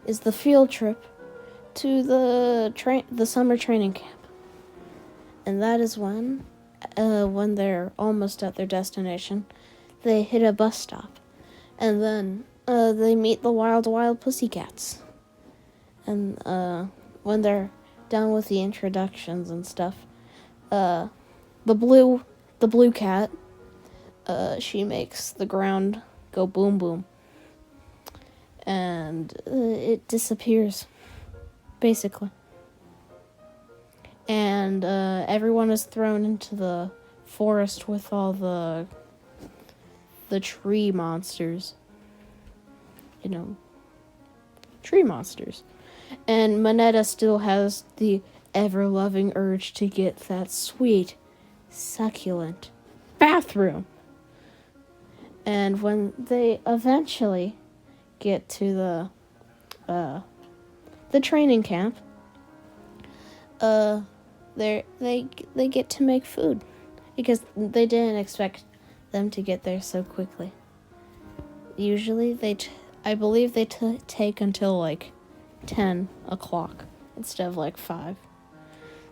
is the field trip to the summer training camp, and that is when they're almost at their destination, they hit a bus stop, and then they meet the wild pussycats. And when they're done with the introductions and stuff, the blue cat, she makes the ground go boom boom, and it disappears, basically. And everyone is thrown into the forest with all the tree monsters. tree monsters. And Moneta still has the ever-loving urge to get that sweet, succulent bathroom. And when they eventually get to the training camp, they get to make food because they didn't expect them to get there so quickly. Usually I believe they take until like 10 o'clock instead of like 5.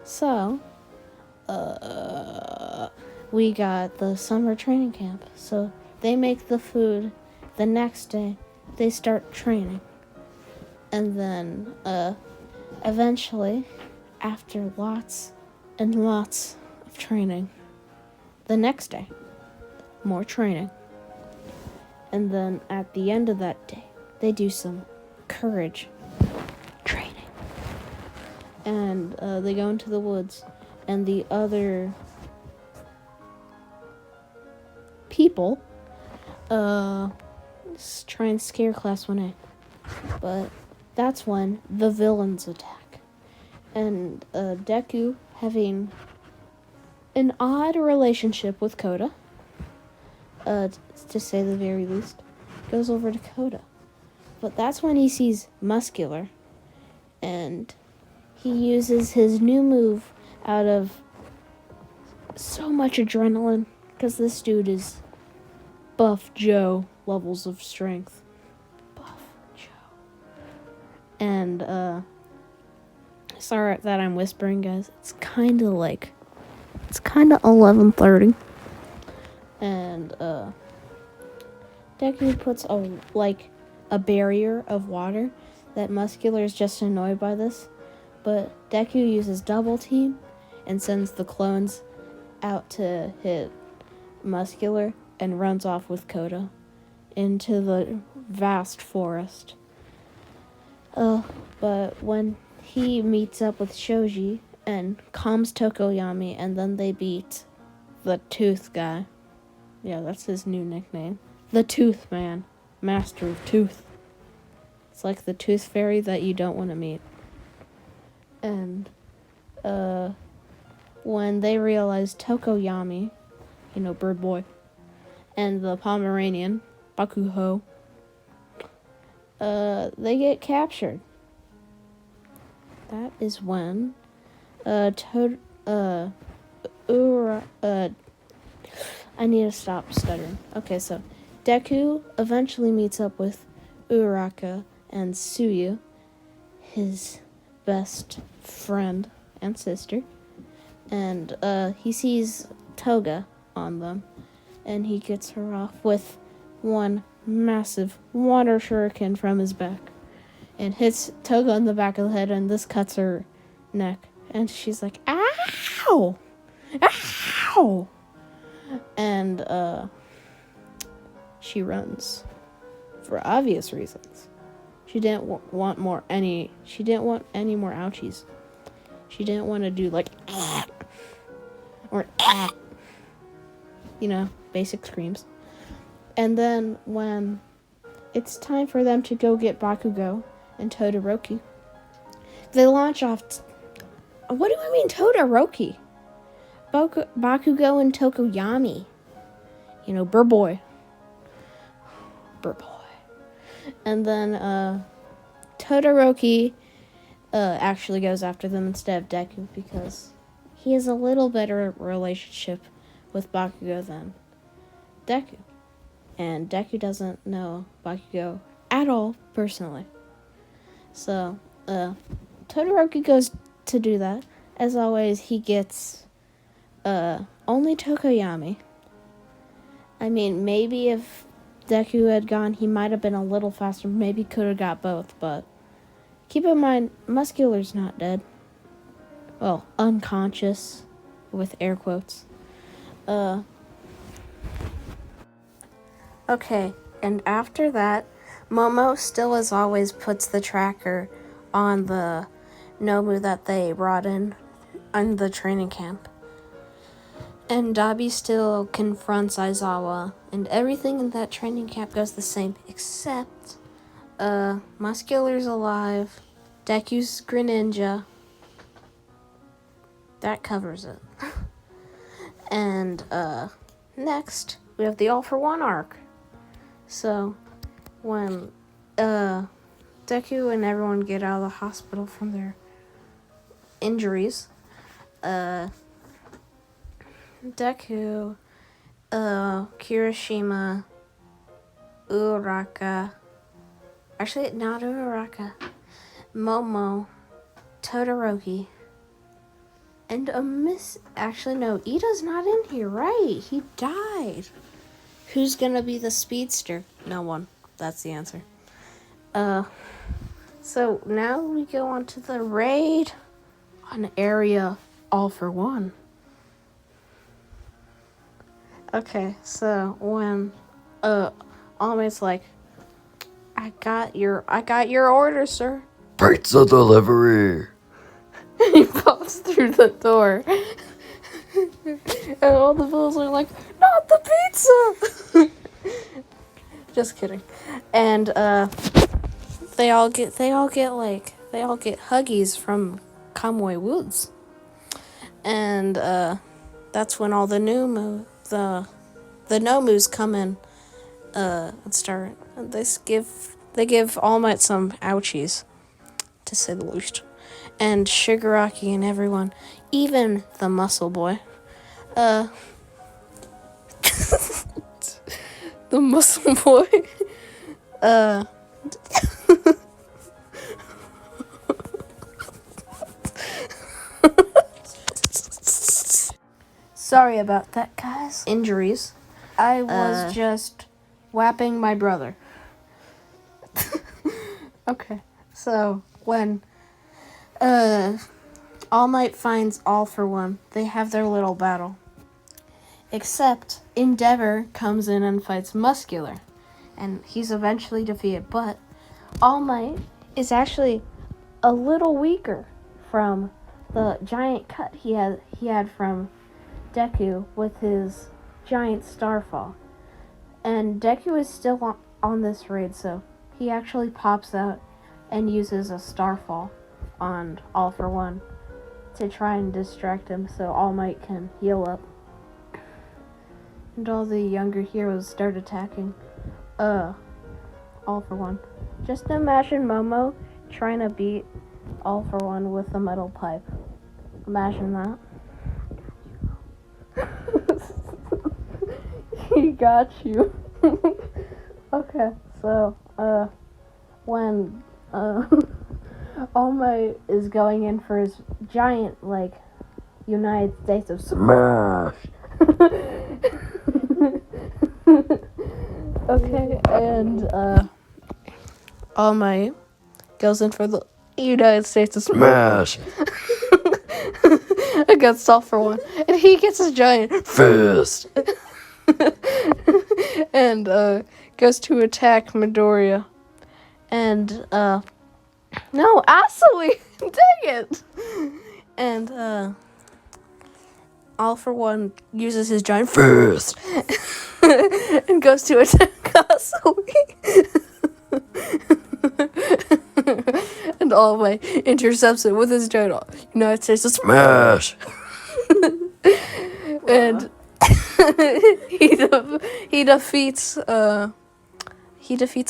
So, we got the summer training camp. So they make the food. The next day, they start training. And then, eventually, after lots and lots of training, the next day, more training. And then at the end of that day, they do some courage training. And they go into the woods, and the other people try and scare Class 1A. But that's when the villains attack. And Deku, having an odd relationship with Koda, to say the very least, goes over to Koda. But that's when he sees Muscular, and he uses his new move out of so much adrenaline, because this dude is Buff Joe levels of strength. Buff Joe. And, sorry that I'm whispering, guys. It's kind of 11:30. And, Deku puts a barrier of water that Muscular is just annoyed by this. But Deku uses Double Team and sends the clones out to hit Muscular and runs off with Koda into the vast forest. But when he meets up with Shoji and calms Tokoyami, and then they beat the Tooth guy. Yeah, that's his new nickname. The Tooth Man. Master of Tooth. It's like the Tooth Fairy that you don't want to meet. And, when they realize Tokoyami, Bird Boy, and the Pomeranian, Bakuho, they get captured. That is when, I need to stop stuttering. Okay, so Deku eventually meets up with Uraraka and Tsuyu, his best friend and sister, and he sees Toga on them, and he gets her off with one massive water shuriken from his back, and hits Toga on the back of the head, and this cuts her neck, and she's like, "Ow! Ow!" And she runs for obvious reasons. She didn't want any more ouchies. She didn't want to do or basic screams. And then when it's time for them to go get Bakugo and Todoroki, they launch off. What do I mean Todoroki? Bakugo and Tokoyami. Burboy. And then Todoroki actually goes after them instead of Deku, because he has a little better relationship with Bakugo than Deku. And Deku doesn't know Bakugo at all personally. So Todoroki goes to do that. As always, he gets only Tokoyami. I mean, maybe if Deku had gone, he might have been a little faster. Maybe could have got both, but keep in mind, Muscular's not dead. Well, unconscious, with air quotes. Okay, and after that, Momo still as always puts the tracker on the Nobu that they brought in on the training camp. And Dabi still confronts Aizawa, and everything in that training camp goes the same, except Muscular's alive. Deku's Greninja. That covers it. And, next, we have the All for One arc. So, when, Deku and everyone get out of the hospital from their injuries, Deku, Kirishima, Uraraka, actually, not Uraraka, Momo, Todoroki, and actually, no, Ida's not in here, right? He died. Who's gonna be the speedster? No one. That's the answer. So now we go on to the raid on area All for One. Okay, so when All Might's like, I got your order, sir. Pizza delivery. He pops through the door. And all the villains are like, not the pizza. Just kidding. And they all get huggies from Kamui Woods. And that's when all the Nomus come in and start. They give All Might some ouchies, to say the least. And Shigaraki and everyone, even the muscle boy, the muscle boy, sorry about that, guys. Injuries. I was just whapping my brother. Okay, so when All Might finds All for One, they have their little battle. Except Endeavor comes in and fights Muscular, and he's eventually defeated, but All Might is actually a little weaker from the giant cut he had from Deku with his giant starfall. And Deku is still on this raid, so he actually pops out and uses a starfall on All for One to try and distract him so All Might can heal up. And all the younger heroes start attacking All for One. Just imagine Momo trying to beat All for One with a metal pipe. Imagine that. He got you. Okay, so when All Might is going in for his giant, United States of Smash. Okay, and All Might goes in for the United States of Smash. against All for One, and he gets his giant Fist. and goes to attack Midoriya. And no, Asui! Dang it! And All for One uses his giant fist and goes to attack Asui. And All Might intercepts it with his giant United States of Smash. And he defeats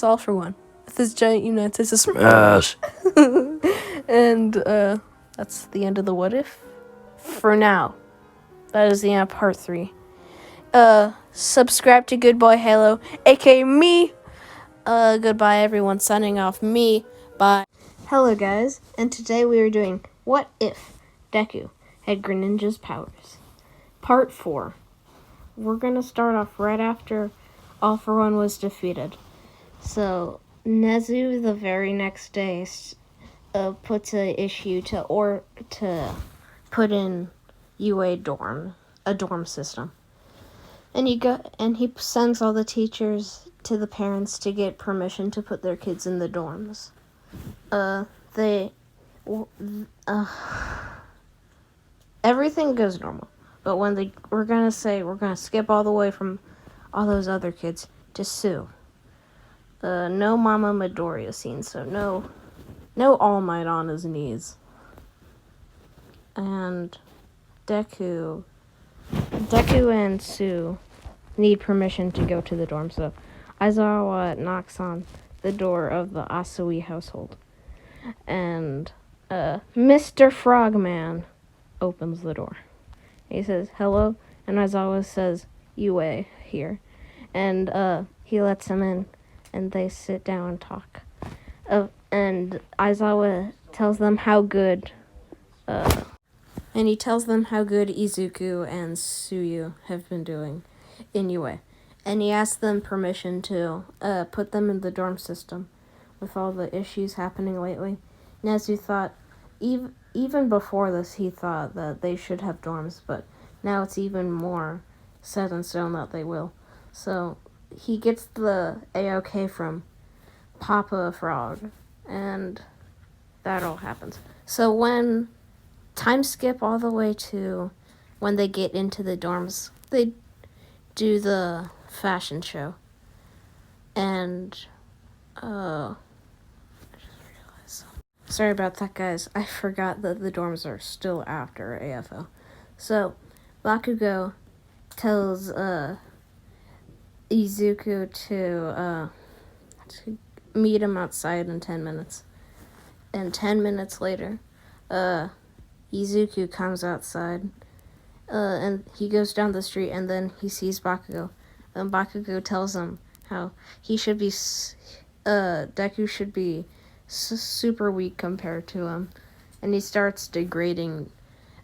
All for One with his giant United States of Smash. And that's the end of the What If for now. That is the end of part 3. Subscribe to Good Boy Halo, aka me. Goodbye everyone, signing off. Me. Bye. Hello guys, and today we are doing What If Deku had Greninja's powers. Part 4. We're gonna start off right after All for One was defeated. So Nezu the very next day puts an issue to put in UA a dorm system, and he sends all the teachers to the parents to get permission to put their kids in the dorms. Everything goes normal, but when we're gonna skip all the way from all those other kids to Sue. No Mama Midoriya scene, so no All Might on his knees. And Deku and Sue need permission to go to the dorm, so Aizawa knocks on the door of the Asui household. And Mr. Frogman opens the door. He says, "Hello," and Aizawa says, "Yue here." And he lets him in, and they sit down and talk. And Aizawa tells them how good Izuku and Tsuyu have been doing in UA. And he asked them permission to put them in the dorm system with all the issues happening lately. Nezu thought, even before this, he thought that they should have dorms, but now it's even more set in stone that they will. So he gets the A-OK from Papa Frog, and that all happens. So when time skip all the way to when they get into the dorms, they do the fashion show. And I just realized. Sorry about that, guys. I forgot that the dorms are still after AFL. So Bakugo tells Izuku to meet him outside in 10 minutes. And 10 minutes later, Izuku comes outside, and he goes down the street, and then he sees Bakugo. And Bakugo tells him how he should be, Deku should be super weak compared to him. And he starts degrading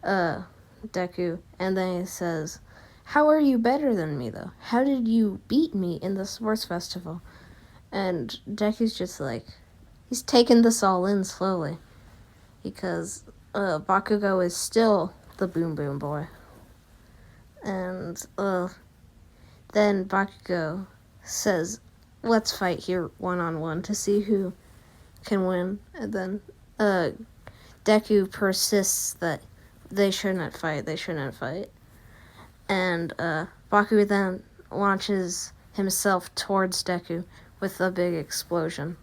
Deku, and then he says, "How are you better than me, though? How did you beat me in the sports festival?" And Deku's just like, he's taking this all in slowly, because Bakugo is still the Boom Boom Boy. And then Bakugo says, "Let's fight here one-on-one to see who can win." And then Deku persists that they shouldn't fight. And Baku then launches himself towards Deku with a big explosion.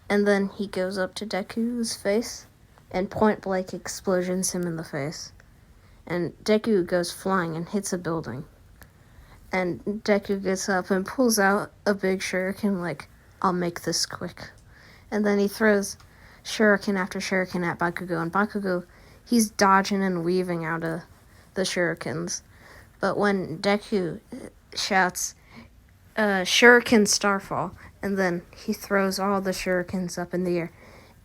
And then he goes up to Deku's face and point-blank explosions him in the face. And Deku goes flying and hits a building. And Deku gets up and pulls out a big shuriken like, "I'll make this quick." And then he throws shuriken after shuriken at Bakugo. And Bakugo, he's dodging and weaving out of the shurikens. But when Deku shouts, "Shuriken Starfall," and then he throws all the shurikens up in the air.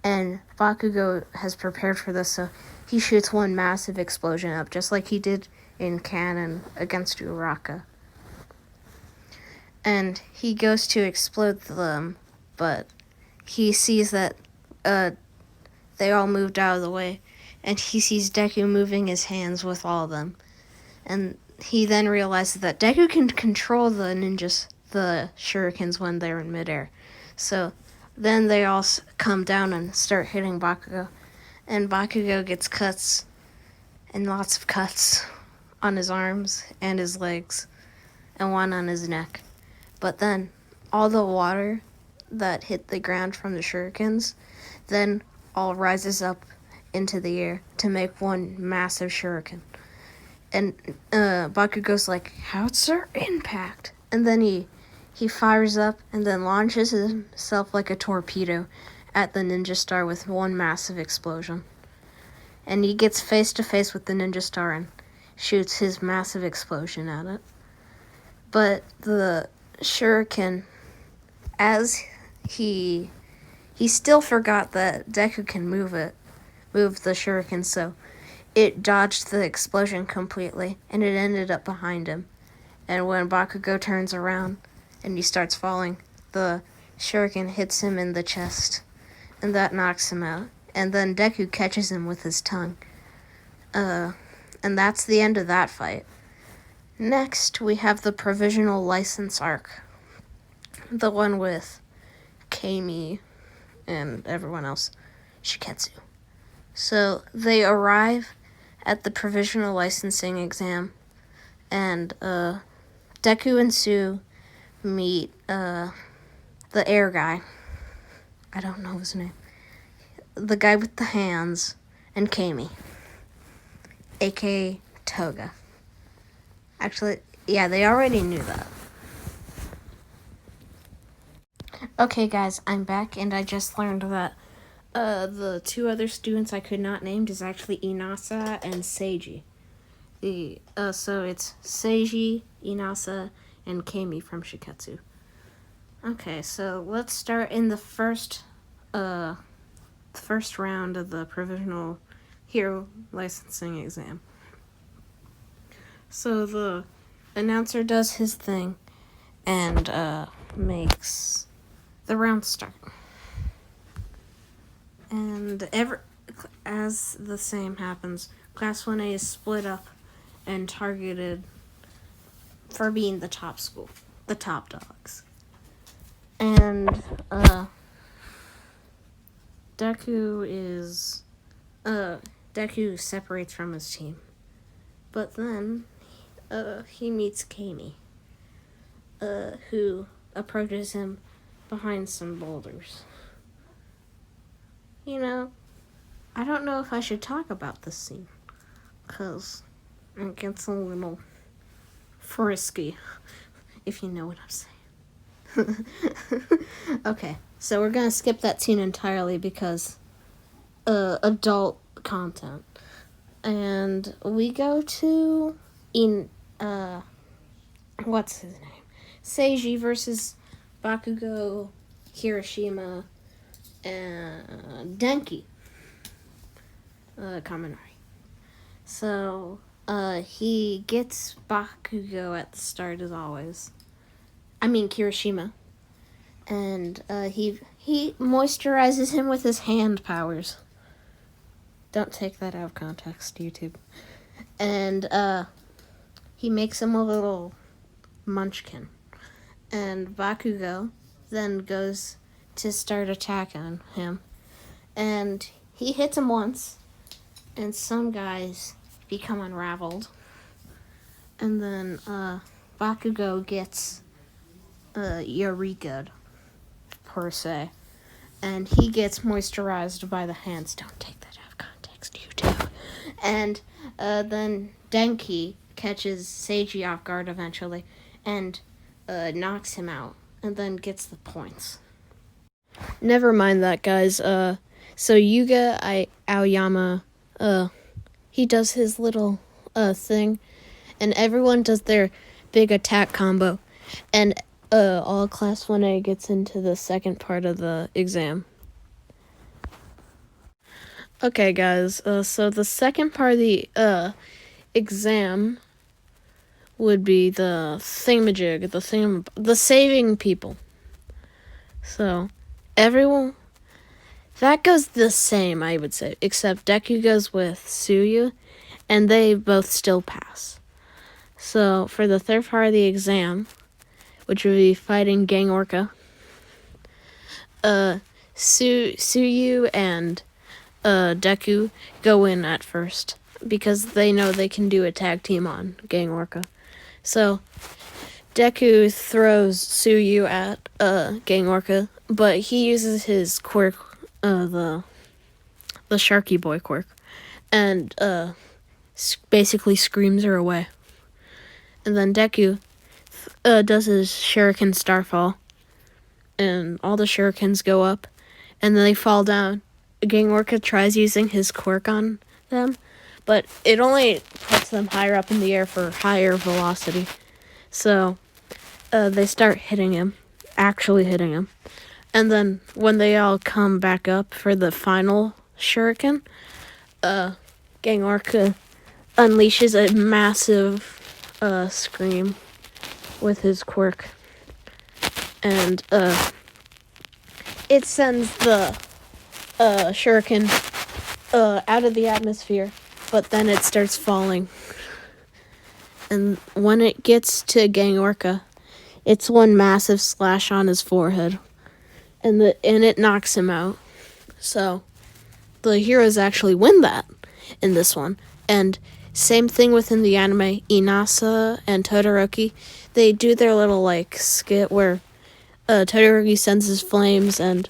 And Bakugo has prepared for this, so he shoots one massive explosion up, just like he did in Canon against Uraka. And he goes to explode them, but he sees that they all moved out of the way, and he sees Deku moving his hands with all of them. And he then realizes that Deku can control the shurikens when they're in midair. So then they all come down and start hitting Bakugo. And Bakugo gets cuts, and lots of cuts, on his arms and his legs, and one on his neck. But then all the water that hit the ground from the shurikens then all rises up into the air to make one massive shuriken. And Bakugo's like, "How's their impact?" And then he fires up and then launches himself like a torpedo at the ninja star with one massive explosion. And he gets face to face with the ninja star and shoots his massive explosion at it. But the shuriken, as he still forgot that Deku can move the shuriken, so it dodged the explosion completely, and it ended up behind him. And when Bakugo turns around and he starts falling, the shuriken hits him in the chest, and that knocks him out. And then Deku catches him with his tongue. And that's the end of that fight. Next, we have the Provisional License arc. The one with Kami and everyone else. Shiketsu. So they arrive at the Provisional Licensing exam, and Deku and Sue meet the air guy. I don't know his name. The guy with the hands, and Kami, aka Toga. Actually, yeah, they already knew that. Okay, guys, I'm back, and I just learned that the two other students I could not name is actually Inasa and Seiji. So it's Seiji, Inasa, and Kami from Shiketsu. Okay, so let's start in the first round of the Provisional Hero Licensing exam. So the announcer does his thing and makes the round start. And as the same happens, Class 1A is split up and targeted for being the top school, the top dogs. And Deku separates from his team. But then he meets Kami, who approaches him behind some boulders. You know, I don't know if I should talk about this scene, because it gets a little frisky, if you know what I'm saying. Okay, so we're gonna skip that scene entirely because adult content. And we go to what's his name? Seiji versus Bakugo, Hiroshima, and Denki. Kaminari. So, he gets Bakugo at the start as always. I mean Kirishima. And he moisturizes him with his hand powers. Don't take that out of context, YouTube. And he makes him a little munchkin. And Bakugo then goes to start attacking him. And he hits him once. And some guys become unraveled. And then Bakugo gets Eureka'd, per se. And he gets moisturized by the hands. Don't take that out of context, YouTube. And then Denki catches Seiji off guard eventually and knocks him out and then gets the points. Never mind that, guys. So Yuga Aoyama, he does his little thing, and everyone does their big attack combo, and all Class 1A gets into the second part of the exam. Okay, guys, so the second part of the exam would be the thingamajig, the saving people. So, everyone, that goes the same, I would say, except Deku goes with Tsuyu, and they both still pass. So, for the third part of the exam, which would be fighting Gang Orca, Tsuyu and Deku go in at first, because they know they can do a tag team on Gang Orca. So, Deku throws Tsuyu at Gang Orca, but he uses his quirk, the Sharky Boy quirk, and basically screams her away. And then Deku does his Shuriken Starfall, and all the Shurikens go up, and then they fall down. Gang Orca tries using his quirk on them, but it only puts them higher up in the air for higher velocity. So, they start actually hitting him. And then when they all come back up for the final Shuriken, Gang Orca unleashes a massive scream with his quirk. And it sends the Shuriken out of the atmosphere, but then it starts falling. And when it gets to Gang Orca, it's one massive slash on his forehead, and it knocks him out. So the heroes actually win that in this one. And same thing within the anime, Inasa and Todoroki, they do their little skit where Todoroki sends his flames, and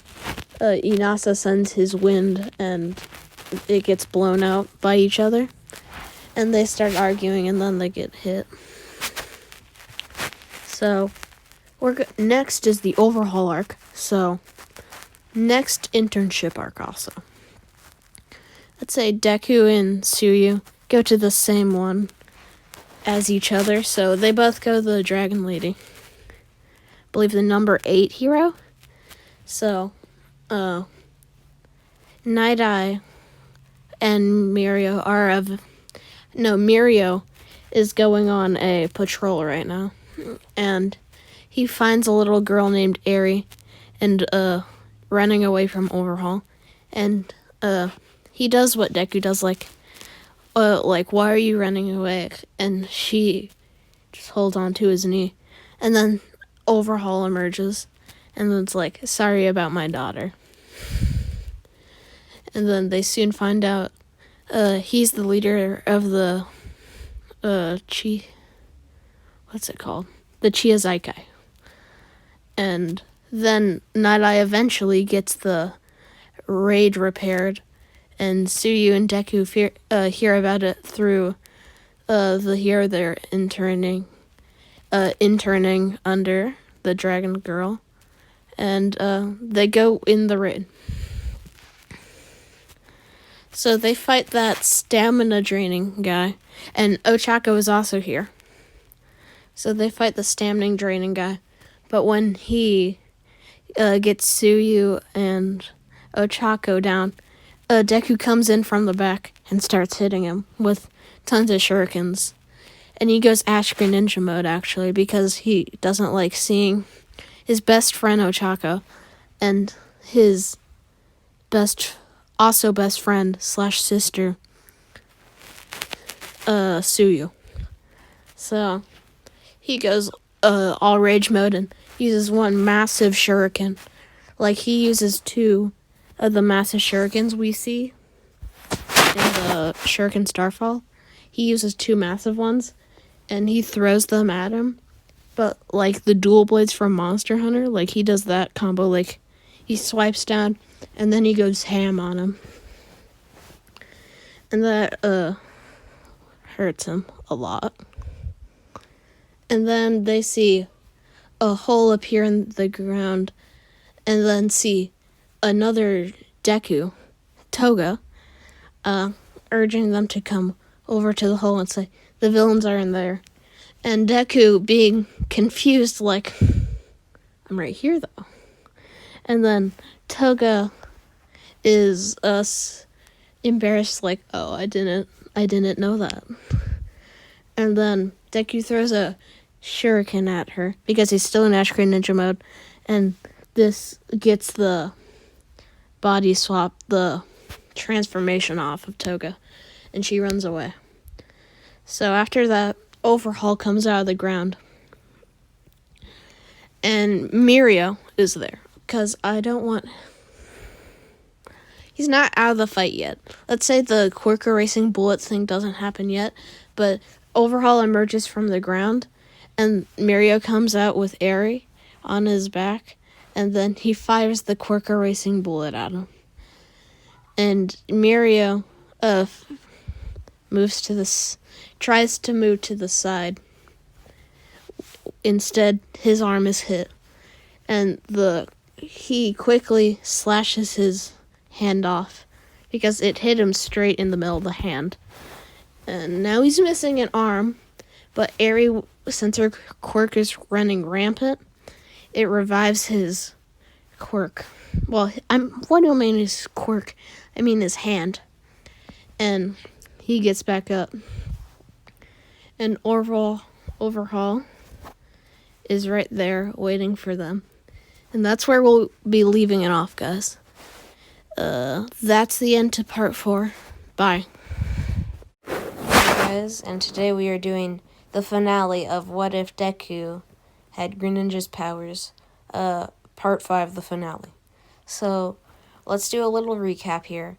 Inasa sends his wind, and it gets blown out by each other. And they start arguing, and then they get hit. So, next is the Overhaul Arc. So, next internship arc also. Let's say Deku and Tsuyu go to the same one as each other. So, they both go to the Dragon Lady. I believe the number 8 hero. So, Night Eye and Mirio Mirio is going on a patrol right now. And he finds a little girl named Eri and running away from Overhaul. And he does what Deku does, like, why are you running away? And she just holds on to his knee. And then Overhaul emerges, and then it's like, sorry about my daughter. And then they soon find out he's the leader of the what's it called? The Chiazaikai. And then Night Eye eventually gets the raid repaired, and Tsuyu and Deku hear about it through the hero they're interning under the Dragon Girl, and they go in the raid. So they fight that stamina draining guy, and Ochako is also here. So they fight the stamina draining guy, but when he gets Tsuyu and Ochako down, Deku comes in from the back and starts hitting him with tons of shurikens. And he goes Ash Greninja mode, actually, because he doesn't like seeing his best friend Ochako and his best friend / sister Tsuyu. So he goes all rage mode and uses one massive shuriken. Like, he uses 2 of the massive shurikens we see in the Shuriken Starfall. He uses 2 massive ones, and he throws them at him. But, like, the dual blades from Monster Hunter, like, he does that combo. Like, he swipes down, and then he goes ham on him. And that, hurts him a lot. And then they see a hole appear in the ground, and then see another Deku, Toga, urging them to come over to the hole and say, the villains are in there. And Deku, being confused, like, I'm right here, though. And then Toga is embarrassed, like, oh, I didn't know that. And then Deku throws a shuriken at her, because he's still in Ash Greninja mode, and this gets the body swap, the transformation off of Toga, and she runs away. So after that, Overhaul comes out of the ground, and Mirio is there, because he's not out of the fight yet. Let's say the Quirk Erasing Bullet thing doesn't happen yet, but Overhaul emerges from the ground, and Mirio comes out with Eri on his back, and then he fires the Quirk Erasing Bullet at him. And Mirio tries to move to the side. Instead, his arm is hit, and he quickly slashes his hand off because it hit him straight in the middle of the hand. And now he's missing an arm, but Eri, since her quirk is running rampant, it revives his quirk. Well, what do I mean his quirk? I mean his hand. And he gets back up. And Overhaul is right there waiting for them. And that's where we'll be leaving it off, guys. That's the end to part 4. Bye. Hey guys, and today we are doing the finale of What If Deku Had Greninja's Powers, part 5, the finale. So, let's do a little recap here.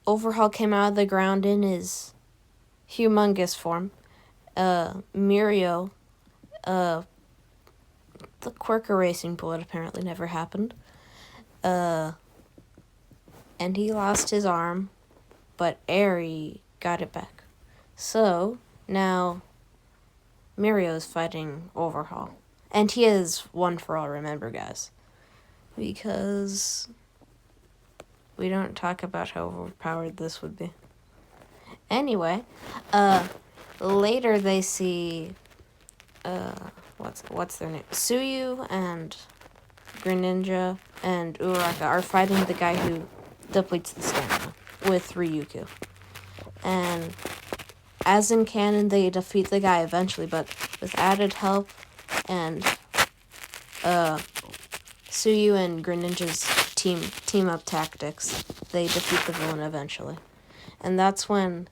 Overhaul came out of the ground in his humongous form. Mirio the quirk erasing bullet apparently never happened. And he lost his arm, but Eri got it back. So, now Mirio's fighting Overhaul. And he is one for all, remember, guys. Because we don't talk about how overpowered this would be. Anyway, later they see, what's their name? Suyu and Greninja and Uraraka are fighting the guy who depletes the stamina with Ryuku. And as in canon, they defeat the guy eventually, but with added help and Suyu and Greninja's team up tactics, they defeat the villain eventually. And that's when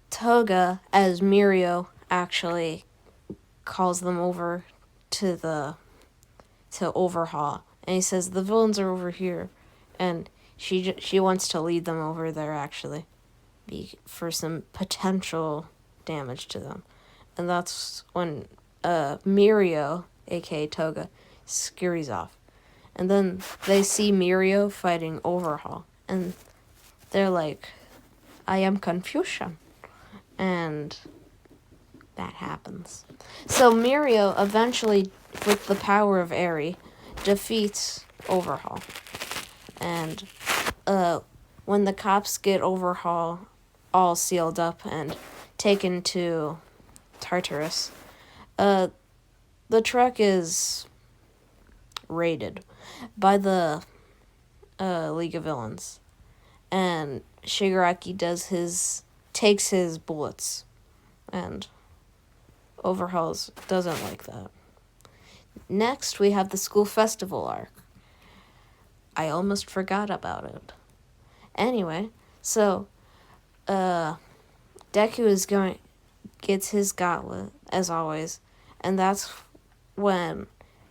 Toga, as Mirio, actually calls them over to Overhaul, and he says the villains are over here, and she wants to lead them over there actually, for some potential damage to them, and that's when Mirio, aka Toga, scurries off, and then they see Mirio fighting Overhaul, and they're like, "I am Confucian," and that happens. So Mirio eventually, with the power of Eri, defeats Overhaul. And when the cops get Overhaul all sealed up and taken to Tartarus, the truck is raided by the League of Villains. And Shigaraki takes his bullets, and Overhaul doesn't like that. Next, we have the school festival arc. I almost forgot about it. Anyway, so Deku gets his gauntlet as always, and that's when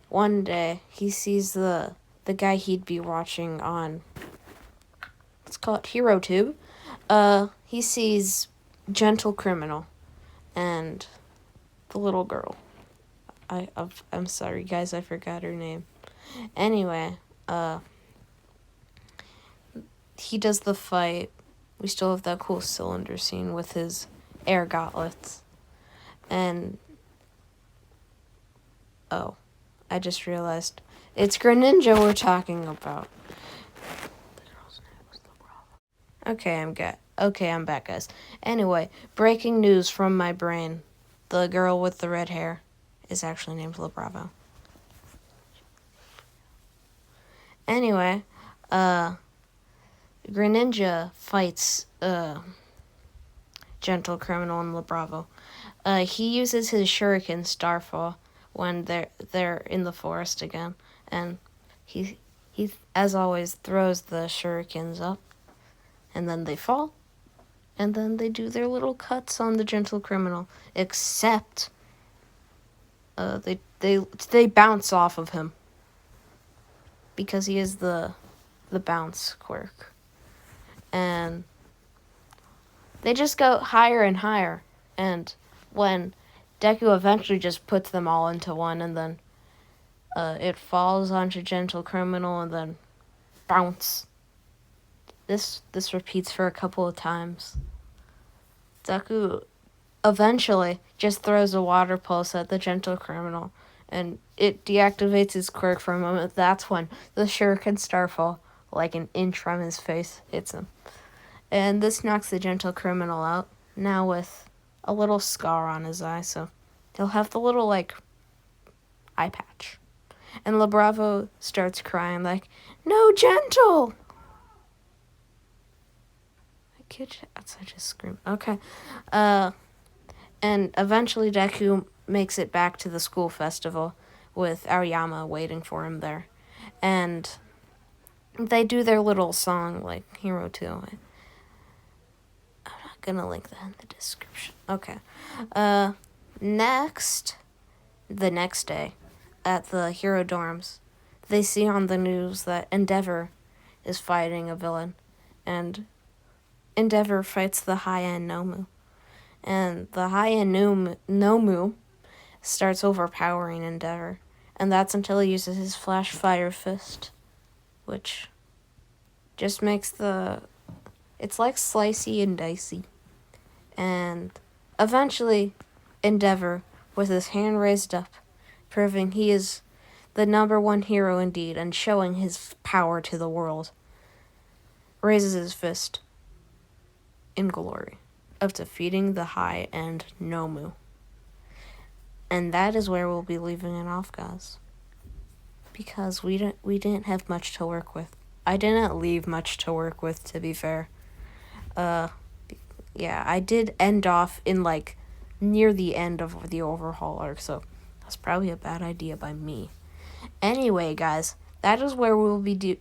one day he sees the guy he'd be watching on, let's call it HeroTube. He sees Gentle Criminal and the little girl. I'm sorry, guys, I forgot her name. Anyway, he does the fight. We still have that cool cylinder scene with his air gauntlets. And oh, I just realized it's Greninja we're talking about. The girl's name was Bravo. Okay, I'm back, guys. Anyway, breaking news from my brain. The girl with the red hair is actually named La Bravo. Anyway, Greninja fights Gentle Criminal and La Bravo. He uses his Shuriken Starfall when they're in the forest again, and he as always throws the shurikens up, and then they fall, and then they do their little cuts on the Gentle Criminal, except they bounce off of him because he is the bounce quirk, and they just go higher and higher, and when Deku eventually just puts them all into one, and then it falls onto Gentle Criminal, and then bounce. This repeats for a couple of times. Deku eventually just throws a water pulse at the Gentle Criminal, and it deactivates his quirk for a moment. That's when the Shuriken Starfall, like an inch from his face, hits him. And this knocks the Gentle Criminal out, now with a little scar on his eye, so he'll have the little, eye patch. And La Bravo starts crying, "No, Gentle!" That's such a scream. Okay. And eventually Deku makes it back to the school festival with Aoyama waiting for him there. And they do their little song like Hero 2. I'm not gonna link that in the description. Okay. Next, the next day, at the Hero dorms, they see on the news that Endeavor is fighting a villain, and Endeavor fights the high-end Nomu. and the high and Nomu starts overpowering Endeavor. And that's until he uses his Flash Fire Fist, which just makes it's like slicey and dicey. And eventually, Endeavor, with his hand raised up, proving he is the #1 hero indeed and showing his power to the world, raises his fist in glory of defeating the high-end Nomu. And that is where we'll be leaving it off, guys. Because we didn't have much to work with. I didn't leave much to work with, to be fair. Yeah, I did end off in, like, near the end of the Overhaul Arc, so that's probably a bad idea by me. Anyway, guys, that is where we'll be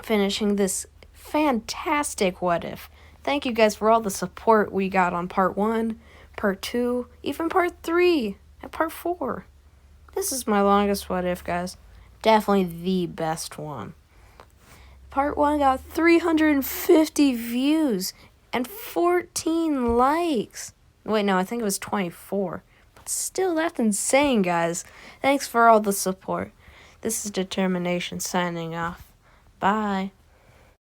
finishing this fantastic What If. Thank you guys for all the support we got on Part 1, Part 2, even Part 3, and Part 4. This is my longest What If, guys. Definitely the best one. Part 1 got 350 views and 14 likes. Wait, no, I think it was 24. But still, that's insane, guys. Thanks for all the support. This is Determination signing off. Bye.